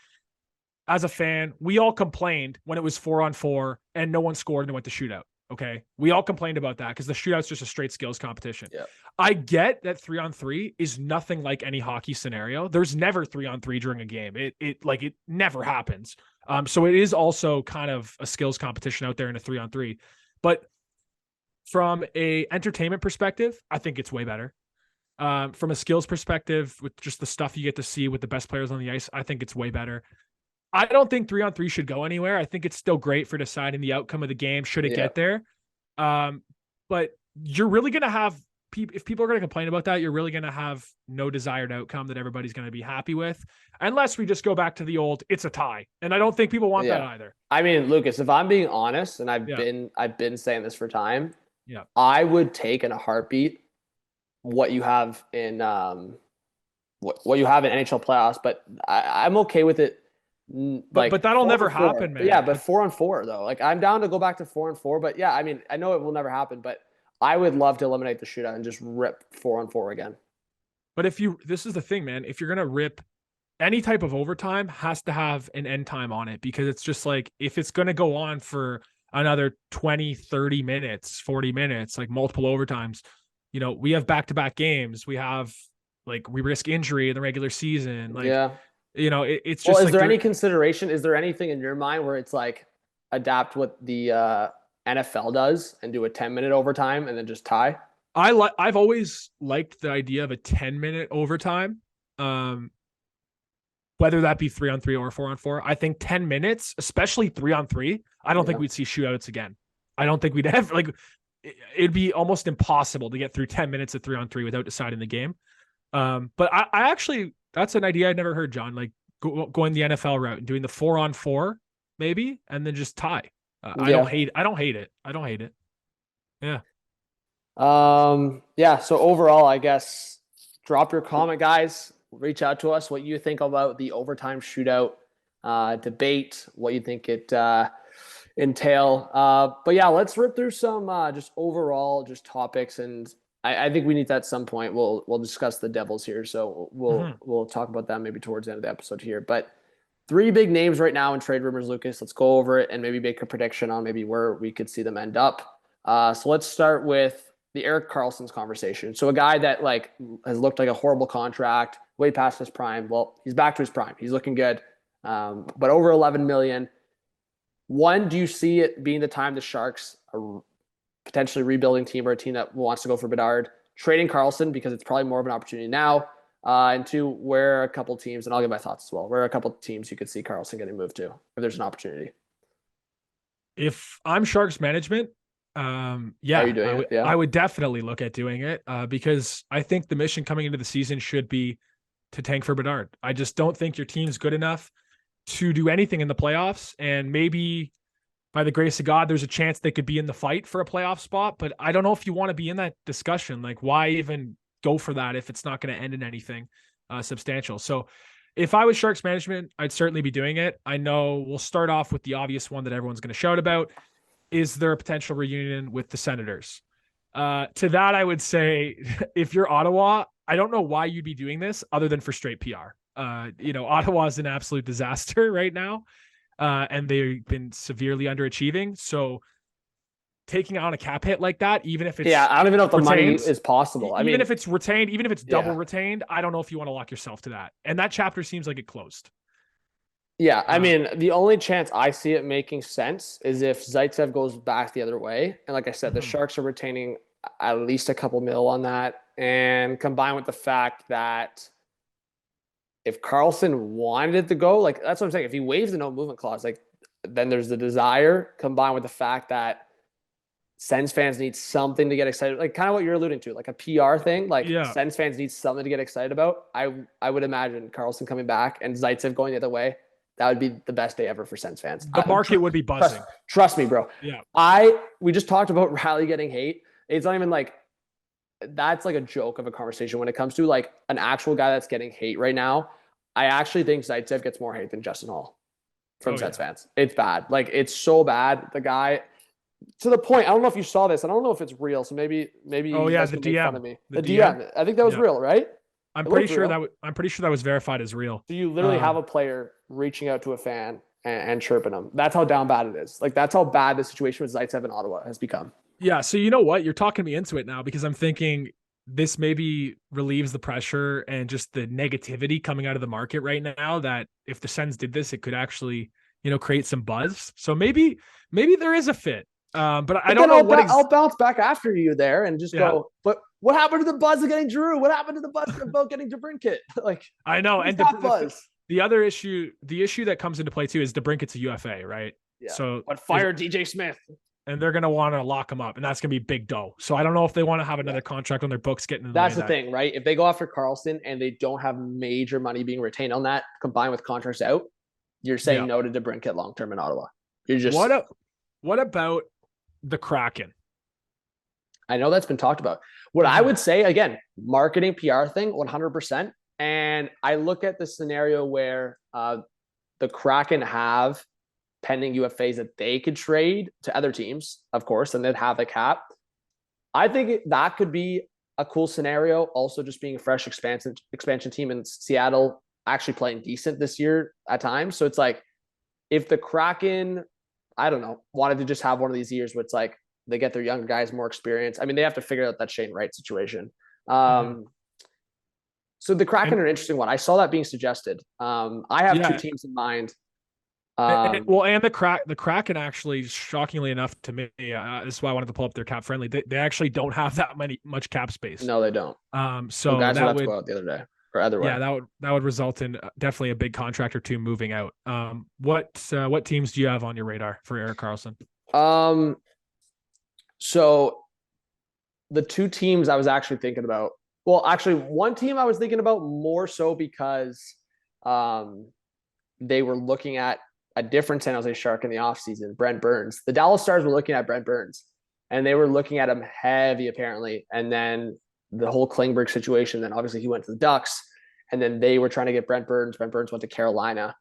as a fan, we all complained when it was 4-on-4 and no one scored and it went to shootout. Okay. We all complained about that because the shootout's just a straight skills competition. Yeah. I get that 3-on-3 is nothing like any hockey scenario. There's never 3-on-3 during a game. It never happens. So it is also kind of a skills competition out there in a 3-on-3. But from a entertainment perspective, I think it's way better. From a skills perspective, with just the stuff you get to see with the best players on the ice, I think it's way better. I don't think 3-on-3 should go anywhere. I think it's still great for deciding the outcome of the game should it get there. But you're really going to have if people are going to complain about that, you're really going to have no desired outcome that everybody's going to be happy with, unless we just go back to the old, it's a tie. And I don't think people want that either. I mean, Lucas, if I'm being honest, and I've been saying this for time, I would take in a heartbeat what you have in what you have in NHL playoffs, but I'm okay with it. But that'll never happen, man. Yeah, but 4-on-4 though. Like, I'm down to go back to 4-on-4, but I mean, I know it will never happen, but I would love to eliminate the shootout and just rip 4-on-4 again. But this is the thing, man. If you're gonna rip, any type of overtime has to have an end time on it, because it's just like, if it's gonna go on for another 20, 30 minutes, 40 minutes, like multiple overtimes, we have back-to-back games. We have, like, we risk injury in the regular season. Like, it's just. Well, is there any consideration? Is there anything in your mind where it's like adapt what the NFL does and do a 10-minute overtime and then just tie? I've always liked the idea of a 10-minute overtime, whether that be 3-on-3 or 4-on-4. I think 10 minutes, especially 3-on-3, I don't think we'd see shootouts again. I don't think we'd ever, it'd be almost impossible to get through 10 minutes of 3-on-3 without deciding the game. But I actually, that's an idea I'd never heard, John, like going the NFL route and doing the 4-on-4 maybe, and then just tie. I don't hate it. Yeah. So overall, I guess, drop your comment, guys. Reach out to us what you think about the overtime shootout debate, what you think it entail. But let's rip through some just overall just topics, and I think we need that at some point. We'll discuss the Devils here, so we'll talk about that maybe towards the end of the episode here. But 3 big names right now in trade rumors, Lucas. Let's go over it and maybe make a prediction on maybe where we could see them end up. So let's start with the Erik Karlsson's conversation. So a guy that has looked like a horrible contract, way past his prime. Well, he's back to his prime. He's looking good, but over $11 million. One, do you see it being the time the Sharks are potentially rebuilding team or a team that wants to go for Bedard, trading Karlsson because it's probably more of an opportunity now? And 2, where are a couple teams, and I'll give my thoughts as well, where are a couple teams you could see Karlsson getting moved to if there's an opportunity? If I'm Sharks management, Are you doing it? I would definitely look at doing it because I think the mission coming into the season should be to tank for Bedard. I just don't think your team's good enough to do anything in the playoffs, and maybe by the grace of God, there's a chance they could be in the fight for a playoff spot, but I don't know if you want to be in that discussion. Like, why even go for that if it's not going to end in anything substantial? So if I was Sharks management, I'd certainly be doing it. I know we'll start off with the obvious one that everyone's going to shout about. Is there a potential reunion with the Senators? To that, I would say, if you're Ottawa, I don't know why you'd be doing this other than for straight PR. Ottawa is an absolute disaster right now, and they've been severely underachieving. So taking on a cap hit like that, even if it's I don't even know if the money is possible. Even if it's retained, even if it's double retained, I don't know if you want to lock yourself to that. And that chapter seems like it closed. Yeah, I mean, the only chance I see it making sense is if Zaitsev goes back the other way. And like I said, the Sharks are retaining at least a couple mil on that. And combined with the fact that if Karlsson wanted to go, that's what I'm saying. If he waives the no movement clause, then there's the desire combined with the fact that Sens fans need something to get excited. Kind of what you're alluding to, like a PR thing. Sens fans need something to get excited about. I would imagine Karlsson coming back and Zaitsev going the other way. that would be the best day ever for Sens fans. The market would be buzzing. Trust me, bro. Yeah. We just talked about Rielly getting hate. It's not even like, that's like a joke of a conversation when it comes to like an actual guy that's getting hate right now. I actually think Zaitsev gets more hate than Justin Hall from Sens fans. It's bad. Like, it's so bad. The guy, to the point, I don't know if you saw this. I don't know if it's real. So maybe. Oh yeah, the DM. Fun of me. The DM. I think that was real, right? I'm pretty sure that was verified as real. So you literally have a player reaching out to a fan and chirping them. That's how down bad it is. Like, that's how bad the situation with Zaitsev in Ottawa has become. Yeah. So you know what? You're talking me into it now because I'm thinking this maybe relieves the pressure and just the negativity coming out of the market right now, that if the Sens did this, it could actually, create some buzz. So maybe there is a fit. But I don't know I'll bounce back after you there and just go, but what happened to the buzz of getting Drew? What happened to the buzz about getting DeBrincat? Like, I know. And the other issue, that comes into play too is DeBrincat's a UFA, right? Yeah. So but fire DJ Smith. And they're going to want to lock him up, and that's going to be big dough. So I don't know if they want to have another contract on their books getting in the way of that. That's the thing, right? If they go after Karlsson and they don't have major money being retained on that, combined with contracts out, you're saying no to DeBrincat long-term in Ottawa. You're just what about the Kraken? I know that's been talked about. What I would say, again, marketing PR thing, 100%. And I look at the scenario where the Kraken have pending UFAs that they could trade to other teams, of course, and they'd have a cap. I think that could be a cool scenario. Also, just being a fresh expansion team in Seattle, actually playing decent this year at times. So it's like, if the Kraken, I don't know, wanted to just have one of these years where it's like they get their younger guys more experience. I mean, they have to figure out that Shane Wright situation. So the Kraken are an interesting one. I saw that being suggested. I have two teams in mind. And the Kraken actually, shockingly enough to me, this is why I wanted to pull up their cap friendly. They actually don't have that much cap space. No, they don't. So guys that would go out the other day or other way. Yeah, that would result in definitely a big contract or two moving out. What teams do you have on your radar for Erik Karlsson? So the two teams I was actually thinking about. Well, actually, one team I was thinking about more so because they were looking at a different San Jose Shark in the offseason, Brent Burns. The Dallas Stars were looking at Brent Burns, and they were looking at him heavy, apparently. And then the whole Klingberg situation, then obviously he went to the Ducks, and then they were trying to get Brent Burns. Brent Burns went to Carolina.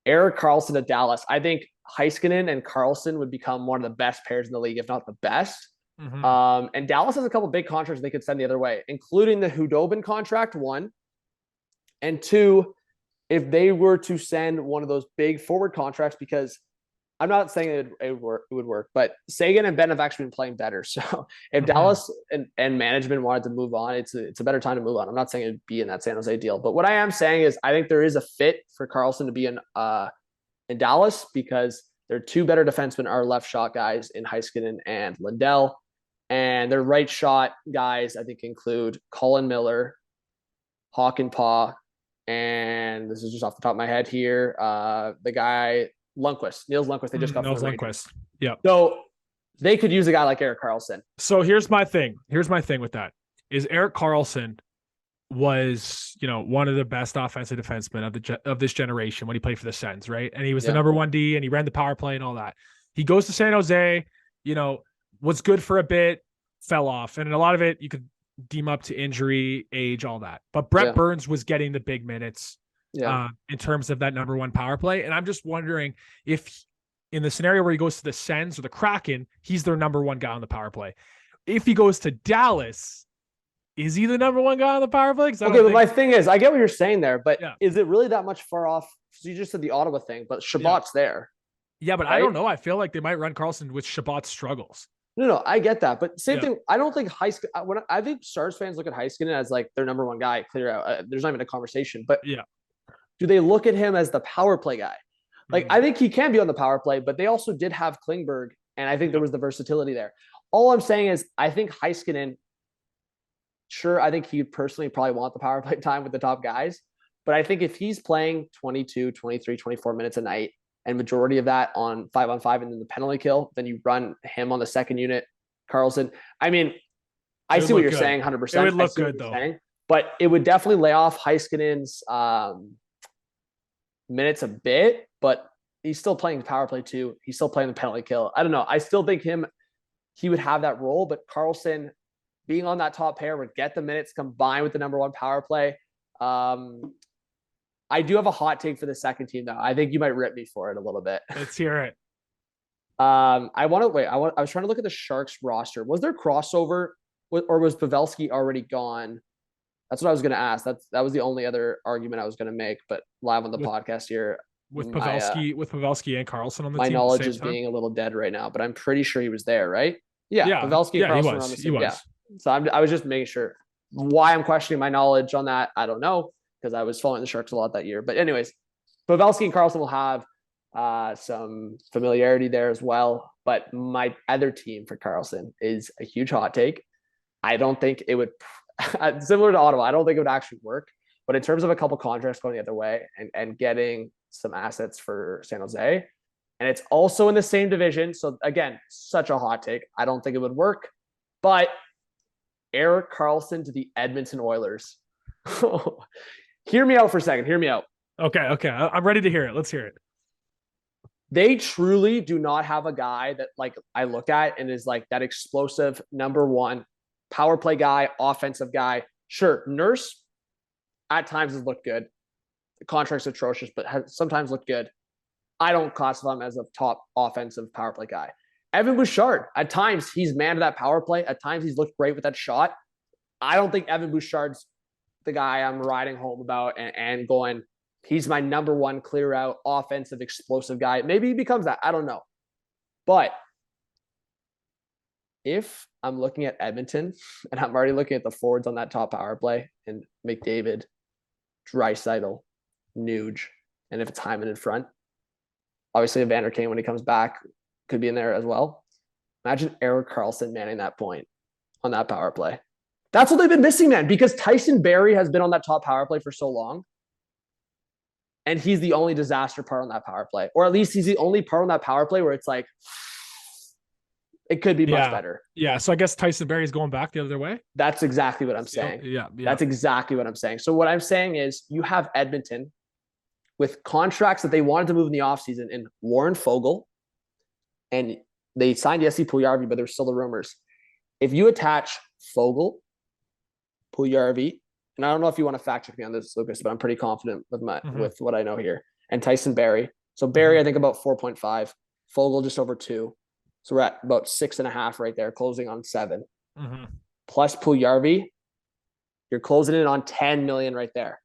Erik Karlsson to Dallas. I think Heiskanen and Karlsson would become one of the best pairs in the league, if not the best. And Dallas has a couple big contracts they could send the other way, including the Hudobin contract, 1. And 2, if they were to send one of those big forward contracts, because I'm not saying it would work, but Sagan and Ben have actually been playing better. So if Dallas and management wanted to move on, it's a better time to move on. I'm not saying it'd be in that San Jose deal, but what I am saying is I think there is a fit for Karlsson to be in Dallas, because their two better defensemen are left shot guys in Heiskanen and Lindell, and their right shot guys I think include Colin Miller, Hakanpää, and this is just off the top of my head here, the guy Lundqvist, Niels Lundqvist. They just got Niels Lundqvist. Yeah. So they could use a guy like Erik Karlsson. So here's my thing with that is Erik Karlsson was, one of the best offensive defensemen of this generation when he played for the Sens, right? And he was the number 1D, and he ran the power play and all that. He goes to San Jose, was good for a bit, fell off, and a lot of it you could deem up to injury, age, all that. But Brent Burns was getting the big minutes in terms of that number 1 power play. And I'm just wondering if in the scenario where he goes to the Sens or the Kraken, he's their number 1 guy on the power play. If he goes to Dallas, is he the number 1 guy on the power play? But my thing is, I get what you're saying there, but is it really that much far off? So you just said the Ottawa thing, but Shabbat's there. Yeah, but right? I don't know. I feel like they might run Karlsson with Shabbat's struggles. No, I get that. But same thing. I don't think I think Stars fans look at Heiskanen as like their number 1 guy, clear out. There's not even a conversation. But do they look at him as the power play guy? Like, I think he can be on the power play, but they also did have Klingberg, and I think there was the versatility there. All I'm saying is I think Heiskanen, sure, I think he personally probably want the power play time with the top guys. But I think if he's playing 22, 23, 24 minutes a night, and majority of that on 5-on-5 and then the penalty kill, then you run him on the second unit, Karlsson. I mean, I see what you're saying 100%. It would look good, though. But it would definitely lay off Heiskanen's minutes a bit, but he's still playing the power play too. He's still playing the penalty kill. I don't know. I still think he would have that role, but Karlsson being on that top pair would get the minutes combined with the number one power play. I do have a hot take for the second team though. I think you might rip me for it a little bit. Let's hear it. I was trying to look at the Sharks roster. Was there crossover or was Pavelski already gone? That's what I was going to ask. That was the only other argument I was going to make, but live on the podcast here. With Pavelski and Karlsson on the team. My knowledge is time? being a little dead right now, but I'm pretty sure he was there, right? Yeah. Pavelski and Karlsson on the team. Yeah. So I was just making sure. Why I'm questioning my knowledge on that, I don't know, because I was following the Sharks a lot that year. But anyways, Pavelski and Karlsson will have some familiarity there as well. But my other team for Karlsson is a huge hot take. I don't think it would, similar to Ottawa, I don't think it would actually work. But in terms of a couple contracts going the other way and getting some assets for San Jose, and it's also in the same division. So again, such a hot take. I don't think it would work. But Erik Karlsson to the Edmonton Oilers. Hear me out for a second. Hear me out. Okay. I'm ready to hear it. Let's hear it. They truly do not have a guy that like I look at and is like that explosive number one power play guy, offensive guy. Sure, Nurse at times has looked good. The contract's atrocious, but has sometimes looked good. I don't classify him as a top offensive power play guy. Evan Bouchard, at times he's manned that power play. At times he's looked great with that shot. I don't think Evan Bouchard's the guy I'm riding home about and going, he's my number one clear out offensive explosive guy. Maybe he becomes that. I don't know. But if I'm looking at Edmonton and I'm already looking at the forwards on that top power play and McDavid, Draisaitl, Nuge, and if it's Hyman in front, obviously Evander Kane when he comes back could be in there as well. Imagine Erik Karlsson manning that point on that power play. That's what they've been missing, man, because Tyson Barrie has been on that top power play for so long. And he's the only disaster part on that power play. Or at least he's the only part on that power play where it's like, it could be much better. Yeah. So I guess Tyson Barrie is going back the other way. That's exactly what I'm saying. Yeah. That's exactly what I'm saying. So what I'm saying is you have Edmonton with contracts that they wanted to move in the offseason in Warren Fogle, and they signed Jesse Puljujarvi, but there's still the rumors. If you attach Fogle, Puljujarvi, and I don't know if you want to fact check me on this, Lucas, but I'm pretty confident with with what I know here. And Tyson Barrie. So Barrie, I think about 4.5. Fogle just over 2. So we're at about 6.5 right there, closing on 7. Plus Puljujarvi, you're closing in on 10 million right there.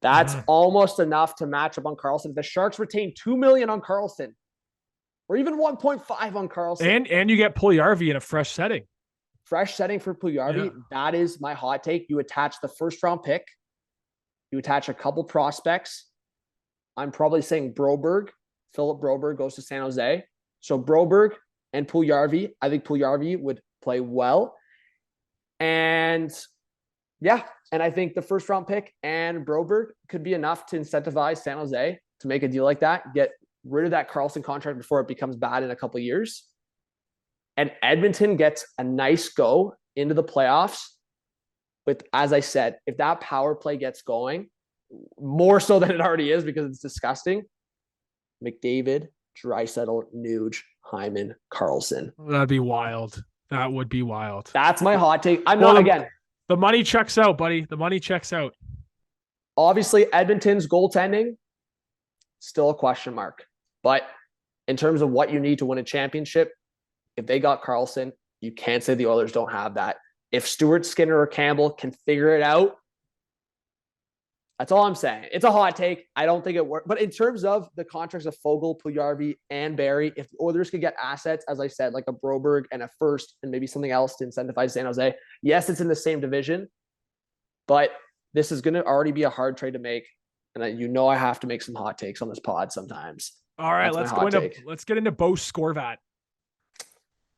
That's almost enough to match up on Karlsson. The Sharks retain 2 million on Karlsson, or even 1.5 on Karlsson. And you get Puljujarvi in a fresh setting. Fresh setting for Puljujarvi. Yeah. That is my hot take. You attach the first round pick. You attach a couple prospects. I'm probably saying Broberg. Philip Broberg goes to San Jose. So Broberg and Puljujarvi. I think Puljujarvi would play well. And yeah, and I think the first round pick and Broberg could be enough to incentivize San Jose to make a deal like that. Get rid of that Karlsson contract before it becomes bad in a couple of years. And Edmonton gets a nice go into the playoffs with, as I said, if that power play gets going, more so than it already is because it's disgusting, McDavid, Draisaitl, Nuge, Hyman, Karlsson. That'd be wild. That would be wild. That's my hot take. The money checks out, buddy. The money checks out. Obviously, Edmonton's goaltending, still a question mark. But in terms of what you need to win a championship, if they got Karlsson, you can't say the Oilers don't have that. If Stewart, Skinner, or Campbell can figure it out, that's all I'm saying. It's a hot take. I don't think it works. But in terms of the contracts of Fogle, Puljujarvi, and Barrie, if the Oilers could get assets, as I said, like a Broberg and a first and maybe something else to incentivize San Jose, yes, it's in the same division, but this is going to already be a hard trade to make. And I have to make some hot takes on this pod sometimes. All right, let's get into Bo Horvat.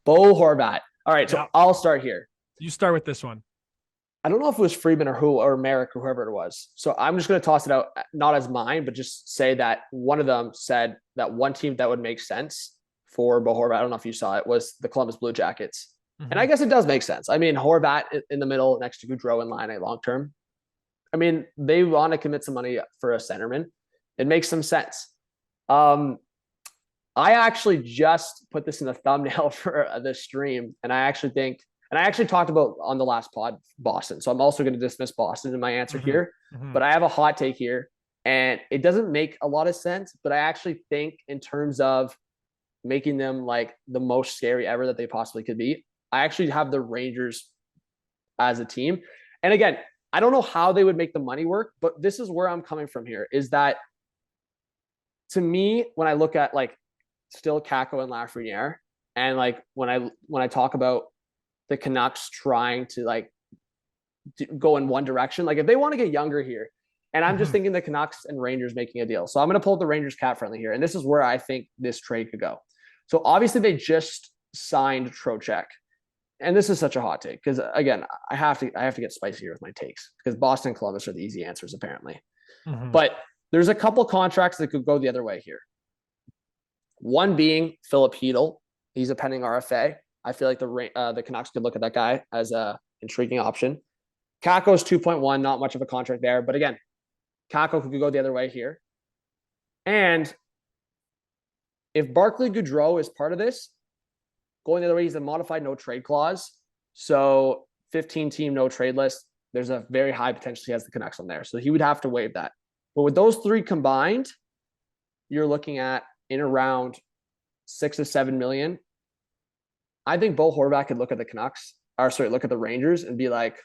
Bo Horvat. All right, so I'll start here. You start with this one. I don't know if it was Friedman or Merrick or whoever it was. So I'm just going to toss it out, not as mine, but just say that one of them said that one team that would make sense for Bo Horvat, I don't know if you saw it, was the Columbus Blue Jackets. And I guess it does make sense. I mean, Horvat in the middle next to Gaudreau and Laine long term. I mean, they want to commit some money for a centerman. It makes some sense. I actually just put this in the thumbnail for the stream, and I actually talked about on the last pod Boston. So I'm also going to dismiss Boston in my answer here, but I have a hot take here, and it doesn't make a lot of sense, but I actually think in terms of making them like the most scary ever that they possibly could be, I actually have the Rangers as a team. And again, I don't know how they would make the money work, but this is where I'm coming from here, is that to me, when I look at like still Kakko and Lafreniere, and like when I talk about the Canucks trying to like go in one direction, like if they want to get younger here, and I'm just thinking the Canucks and Rangers making a deal. So I'm going to pull up the Rangers cap friendly here, and this is where I think this trade could go. So obviously they just signed Trocheck, and this is such a hot take because again, I have to get spicy here with my takes because Boston and Columbus are the easy answers apparently. But there's a couple contracts that could go the other way here. One being Philip Hedl. He's a pending RFA. I feel like the Canucks could look at that guy as a intriguing option. Kakko's 2.1, not much of a contract there, but again, Kakko could go the other way here. And if Barclay Goodrow is part of this, going the other way, he's a modified no trade clause. So 15-team no trade list. There's a very high potential he has the Canucks on there. So he would have to waive that. But with those three combined, you're looking at in around 6 or 7 million. I think Bo Horvat could look at the Rangers and be like,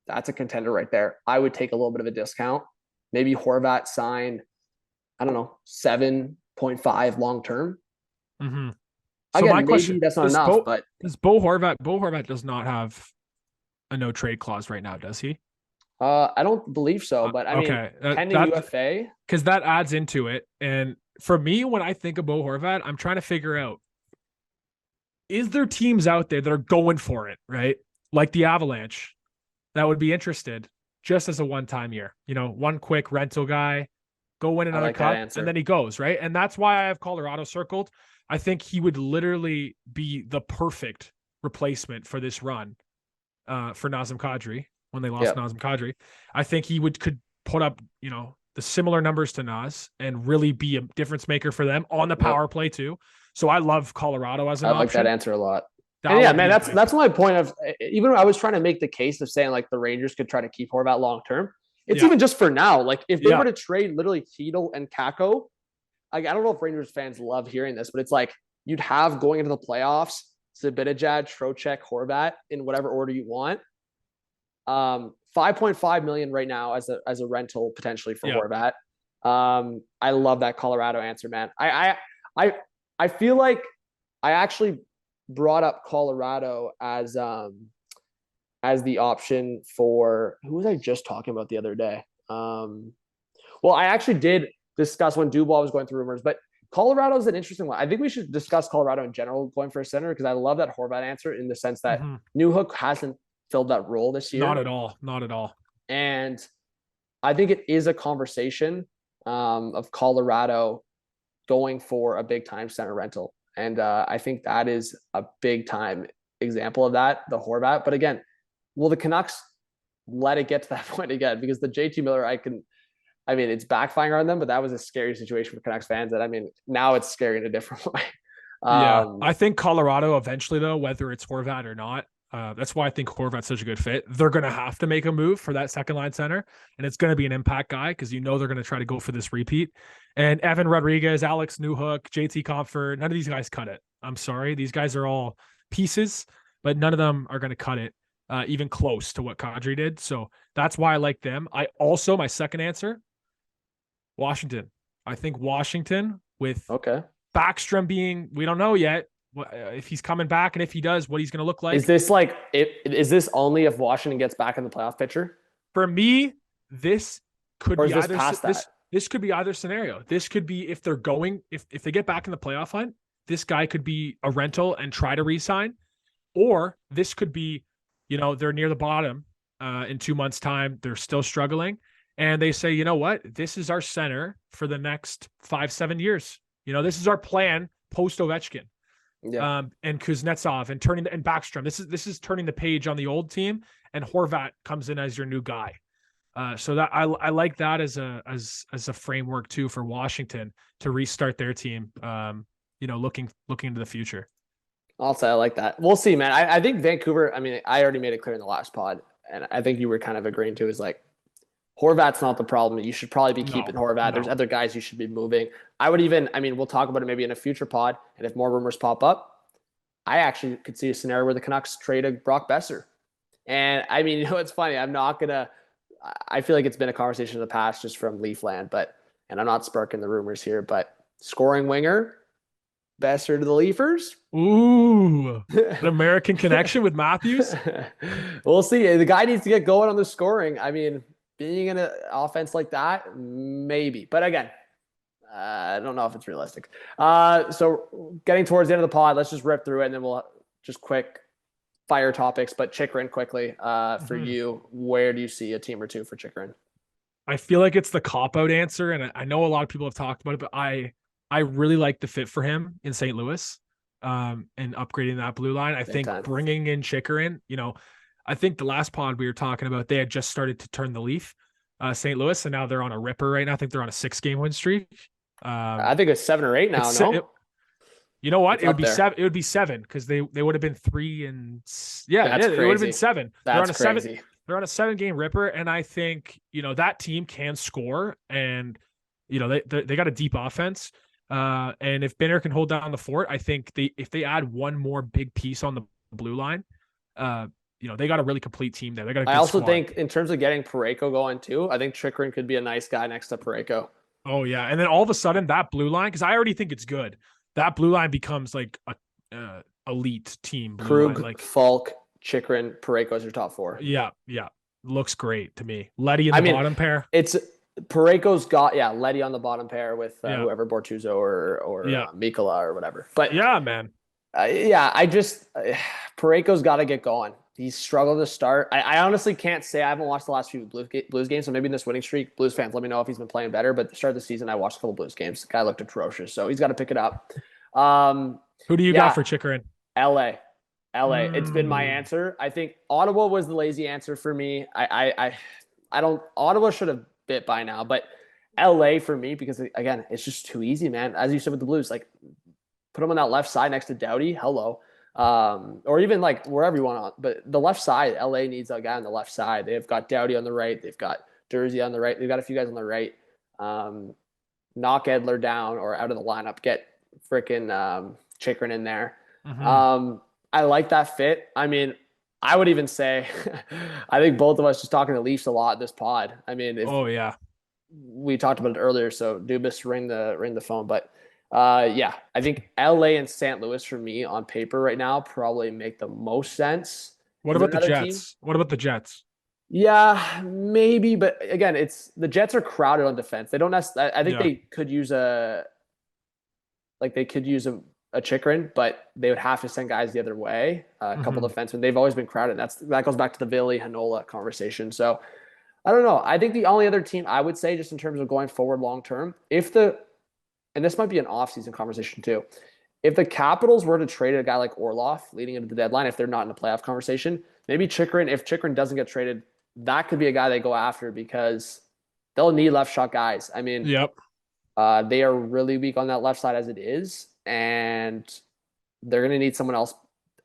that's a contender right there. I would take a little bit of a discount. Maybe Horvat sign, I don't know, 7.5 long-term. So again, my question, that's not enough, but does Bo Horvat does not have a no trade clause right now, does he? I don't believe so, but I mean, pending UFA. Because that adds into it. And for me, when I think of Bo Horvat, I'm trying to figure out, is there teams out there that are going for it, right? Like the Avalanche that would be interested just as a one-time year, one quick rental guy, go win another cup, and then he goes, right? And that's why I have Colorado circled. I think he would literally be the perfect replacement for this run for Nazem Kadri when they lost Nazem Kadri. I think he could put up, the similar numbers to Naz and really be a difference maker for them on the power play too. So I love Colorado as an option. I like that answer a lot. And yeah, man, that's my point of, even when I was trying to make the case of saying like the Rangers could try to keep Horvat long-term, it's even just for now. Like if they were to trade literally Hedl and Kakko, like, I don't know if Rangers fans love hearing this, but it's like you'd have going into the playoffs, Zibanejad, Trocheck, Horvat in whatever order you want. 5.5 million right now as a rental potentially for Horvat. I love that Colorado answer, man. I feel like I actually brought up Colorado as the option for who was I just talking about the other day? Well, I actually did discuss when Dubois was going through rumors, but Colorado is an interesting one. I think we should discuss Colorado in general going for a center because I love that Horvat answer in the sense that Newhook hasn't filled that role this year. Not at all. And I think it is a conversation of Colorado going for a big time center rental. And I think that is a big time example of that, the Horvat. But again, will the Canucks let it get to that point again? Because the JT Miller, it's backfiring on them, but that was a scary situation for Canucks fans that, now it's scary in a different way. I think Colorado eventually, though, whether it's Horvat or not, that's why I think Horvat's such a good fit. They're going to have to make a move for that second line center, and it's going to be an impact guy because they're going to try to go for this repeat. And Evan Rodriguez, Alex Newhook, JT Compher, none of these guys cut it. I'm sorry. These guys are all pieces, but none of them are going to cut it even close to what Kadri did. So that's why I like them. My second answer, Washington. I think Washington with Backstrom being, we don't know yet if he's coming back, and if he does, what he's going to look like. Is this only if Washington gets back in the playoff picture? For me, this could be this could be either scenario. This could be if they're going, if they get back in the playoff hunt, this guy could be a rental and try to re-sign, or this could be, they're near the bottom in 2 months' time. They're still struggling. And they say, you know what? This is our center for the next 5-7 years. This is our plan post Ovechkin. And Kuznetsov and Backstrom. This is turning the page on the old team, and Horvat comes in as your new guy. So that I like that as a framework too for Washington to restart their team. Looking into the future. I'll say I like that. We'll see, man. I think Vancouver. I mean, I already made it clear in the last pod, and I think you were kind of agreeing to is like Horvat's not the problem. You should probably be keeping Horvat. There's other guys you should be moving. I would even. I mean, we'll talk about it maybe in a future pod, and if more rumors pop up, I actually could see a scenario where the Canucks trade a Brock Besser. And I mean, it's funny. I'm not gonna. I feel like it's been a conversation in the past just from Leafland, and I'm not sparking the rumors here, but scoring winger, Besser to the Leafers. Ooh, an American connection with Matthews. We'll see. The guy needs to get going on the scoring. I mean, being in an offense like that, maybe. But again, I don't know if it's realistic. So getting towards the end of the pod, let's just rip through it, and then we'll just quick fire topics. But Chychrun quickly, for you, where do you see a team or two for Chychrun? I feel like it's the cop-out answer, and I know a lot of people have talked about it, but I really like the fit for him in St. Louis, and upgrading that blue line. I think bringing in Chychrun, I think the last pod we were talking about, they had just started to turn the leaf, St. Louis, and now they're on a ripper right now. I think they're on a 6-game win streak. I think it's 7 or 8 now. You know what? It would be 7. It would be 7 because they would have been 3 and it would have been 7. That's crazy. They're on a 7-game ripper, and I think that team can score, and they got a deep offense. And if Binner can hold down the fort, I think if they add one more big piece on the blue line, they got a really complete team there. They got a good I also squad. think in terms of getting Parayko going too, I think Chychrun could be a nice guy next to Parayko. Oh yeah, and then all of a sudden that blue line, because I already think it's good, that blue line becomes like a elite team. Krug, like Falk, Chychrun, Parayko is your top 4. Yeah, looks great to me. Letty in the bottom pair. It's Parayko's got Letty on the bottom pair with whoever, Bortuzzo or Mikkola or whatever. But yeah, man. I just Parayko's got to get going. He's struggled to start. I honestly can't say. I haven't watched the last few Blues games, so maybe in this winning streak, Blues fans, let me know if he's been playing better. But at the start of the season, I watched a couple Blues games. The guy looked atrocious, so he's got to pick it up. Who do you got for Chychrun? LA. It's been my answer. I think Ottawa was the lazy answer for me. I don't. Ottawa should have bit by now, but LA for me, because again, it's just too easy, man. As you said with the Blues, like put him on that left side next to Doughty. Hello. Or even like wherever you want to, but the left side, LA needs a guy on the left side. They've got Doughty on the right. They've got Jersey on the right. They've got a few guys on the right. Knock Edler down or out of the lineup. Get freaking Chychrun in there. I like that fit. I mean, I would even say, I think both of us just talking to Leafs a lot this pod. I mean, we talked about it earlier, so Dubas ring the phone, but I think LA and St. Louis for me on paper right now probably make the most sense. What about the Jets? What about the Jets? Yeah, maybe, but again, the Jets are crowded on defense. They don't necessarily. I think they could use a Chychrun, but they would have to send guys the other way. A couple defensemen. They've always been crowded. That goes back to the Villy Hanola conversation. So I don't know. I think the only other team I would say, just in terms of going forward long term, and this might be an off-season conversation too. If the Capitals were to trade a guy like Orlov leading into the deadline, if they're not in the playoff conversation, maybe Chychrun, if Chychrun doesn't get traded, that could be a guy they go after because they'll need left shot guys. I mean, they are really weak on that left side as it is, and they're going to need someone else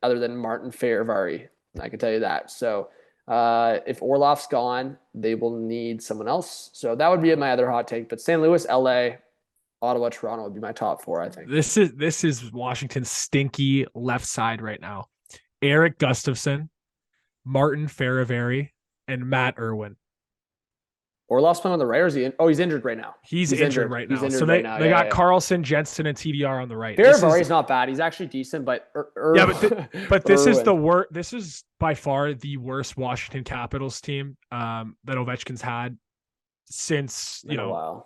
other than Martin Fehervary. I can tell you that. So if Orlov's gone, they will need someone else. So that would be my other hot take. But St. Louis, LA, Ottawa, Toronto would be my top 4, I think. This is Washington's stinky left side right now. Erik Gustafsson, Martin Fehervary, and Matt Irwin. Orlov's playing on the right, or is he? He's injured right now. He's injured right now. So they got Karlsson, Jensen, and TDR on the right. Fehervary's not bad. He's actually decent, but but this is the worst. This is by far the worst Washington Capitals team that Ovechkin's had since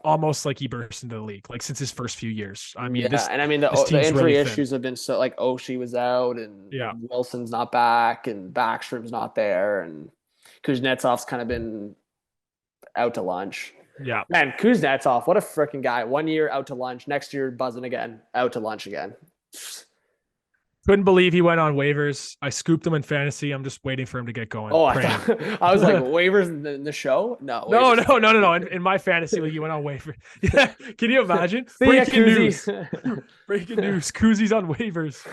almost like he burst into the league, like since his first few years. I mean, the injury issues have been so, like Oshie was out, and Wilson's not back, and Backstrom's not there, and Kuznetsov's kind of been out to lunch. Yeah, man, Kuznetsov, what a freaking guy! 1 year out to lunch, next year buzzing again, out to lunch again. Couldn't believe he went on waivers. I scooped him in fantasy. I'm just waiting for him to get going. Oh, I was like, waivers in the show? No. No. In my fantasy league, he went on waivers. Yeah. Can you imagine? Breaking news. Breaking news. Koozies on waivers.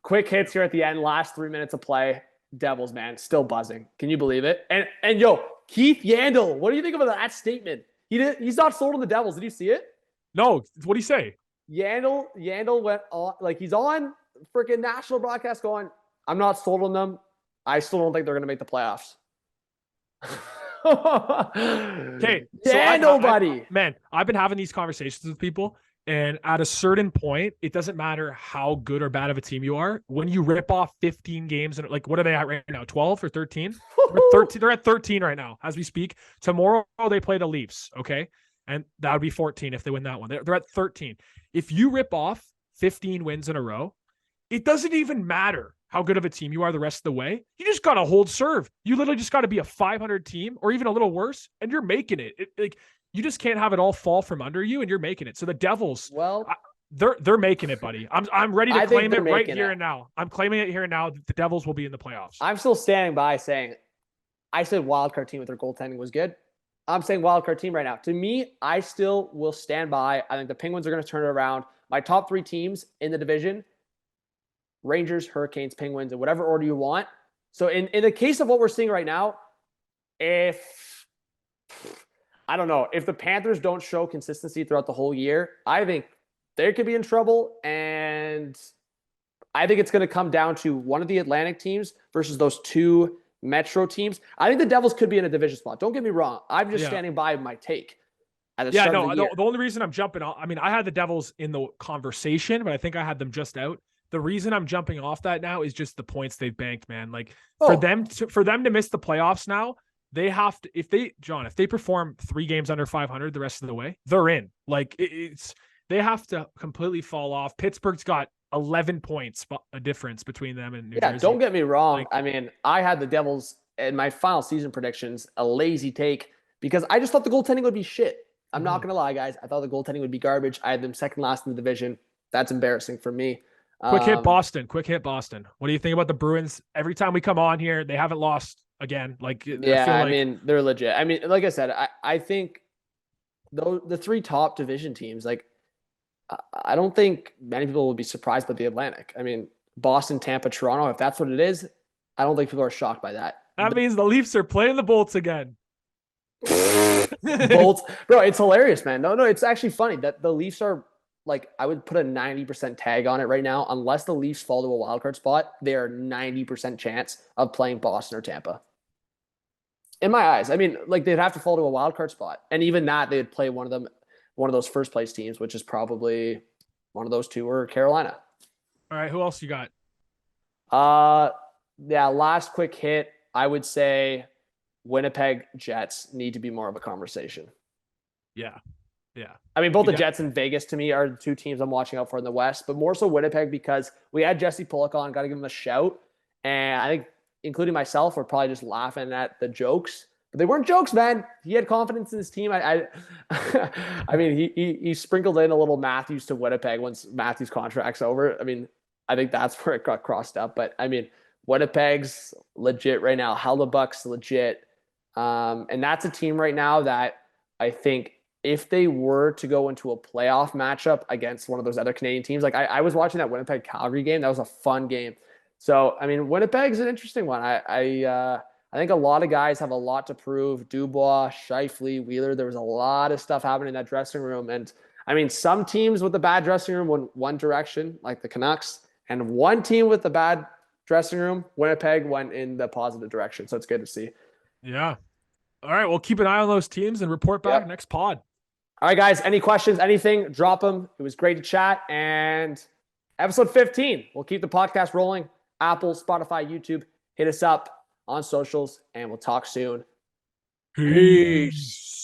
Quick hits here at the end. Last 3 minutes of play. Devils, man, still buzzing. Can you believe it? And yo, Keith Yandel, what do you think about that statement? He's not sold on the Devils. Did you see it? No. What do you say? Yandel went on, like, he's on freaking national broadcast going, I'm not sold on them. I still don't think they're going to make the playoffs. Okay. Yandel, buddy. Man, I've been having these conversations with people, and at a certain point, it doesn't matter how good or bad of a team you are. When you rip off 15 games, and like, what are they at right now? 12 or 13? They're at 13 right now as we speak. Tomorrow they play the Leafs, okay? And that would be 14 if they win that one. They're at 13. If you rip off 15 wins in a row, it doesn't even matter how good of a team you are the rest of the way. You just got to hold serve. You literally just got to be a 500 team or even a little worse, and you're making it. Like, you just can't have it all fall from under you, and you're making it. So the Devils, they're making it, buddy. I'm ready to claim it right here and now. I'm claiming it here and now. The Devils will be in the playoffs. I'm still standing by saying, I said wildcard team with their goaltending was good. I'm saying wildcard team right now. To me, I still will stand by. I think the Penguins are going to turn it around. My top 3 teams in the division, Rangers, Hurricanes, Penguins, in whatever order you want. So in the case of what we're seeing right now, I don't know, if the Panthers don't show consistency throughout the whole year, I think they could be in trouble. And I think it's going to come down to one of the Atlantic teams versus those 2 Metro teams. I think the Devils could be in a division spot. Don't get me wrong. I'm just standing by my take. The only reason I'm jumping off, I mean, I had the Devils in the conversation, but I think I had them just out. The reason I'm jumping off that now is just the points they've banked, man. Like, for them to miss the playoffs now, they have to, if they perform 3 games under 500 the rest of the way, they're in. Like, they have to completely fall off. Pittsburgh's got 11 points a difference between them and New Jersey. Don't get me wrong. I mean, I had the Devils in my final season predictions, a lazy take, because I just thought the goaltending would be shit. I'm not going to lie, guys. I thought the goaltending would be garbage. I had them second last in the division. That's embarrassing for me. Quick hit Boston. What do you think about the Bruins? Every time we come on here, they haven't lost again. Like, I mean, they're legit. I mean, like I said, I think the 3 top division teams, like, I don't think many people will be surprised by the Atlantic. I mean, Boston, Tampa, Toronto, if that's what it is, I don't think people are shocked by that. That means the Leafs are playing the Bolts again. Bolts. Bro, it's hilarious, man. No, it's actually funny that the Leafs are, like, I would put a 90% tag on it right now. Unless the Leafs fall to a wildcard spot, they are 90% chance of playing Boston or Tampa. In my eyes. I mean, like, they'd have to fall to a wildcard spot. And even that, they'd play one of those first place teams, which is probably one of those 2 or Carolina. All right. Who else you got? Last quick hit. I would say Winnipeg Jets need to be more of a conversation. Yeah. I mean, both the Jets and Vegas to me are the 2 teams I'm watching out for in the West, but more so Winnipeg because we had Jesse Pulock on, got to give him a shout. And I think, including myself, we're probably just laughing at the jokes. But they weren't jokes, man. He had confidence in his team. I mean, he sprinkled in a little Matthews to Winnipeg once Matthews' contract's over. I mean, I think that's where it got crossed up. But, I mean, Winnipeg's legit right now. Hellebuyck's legit. And that's a team right now that I think if they were to go into a playoff matchup against one of those other Canadian teams, like I was watching that Winnipeg Calgary game. That was a fun game. So, I mean, Winnipeg's an interesting one. I think a lot of guys have a lot to prove. Dubois, Scheifele, Wheeler. There was a lot of stuff happening in that dressing room. And I mean, some teams with the bad dressing room went one direction, like the Canucks, and one team with the bad dressing room, Winnipeg, went in the positive direction. So it's good to see. Yeah. All right. Well, keep an eye on those teams and report back next pod. All right, guys. Any questions, anything, drop them. It was great to chat. And episode 15, we'll keep the podcast rolling. Apple, Spotify, YouTube. Hit us up on socials, and we'll talk soon. Peace.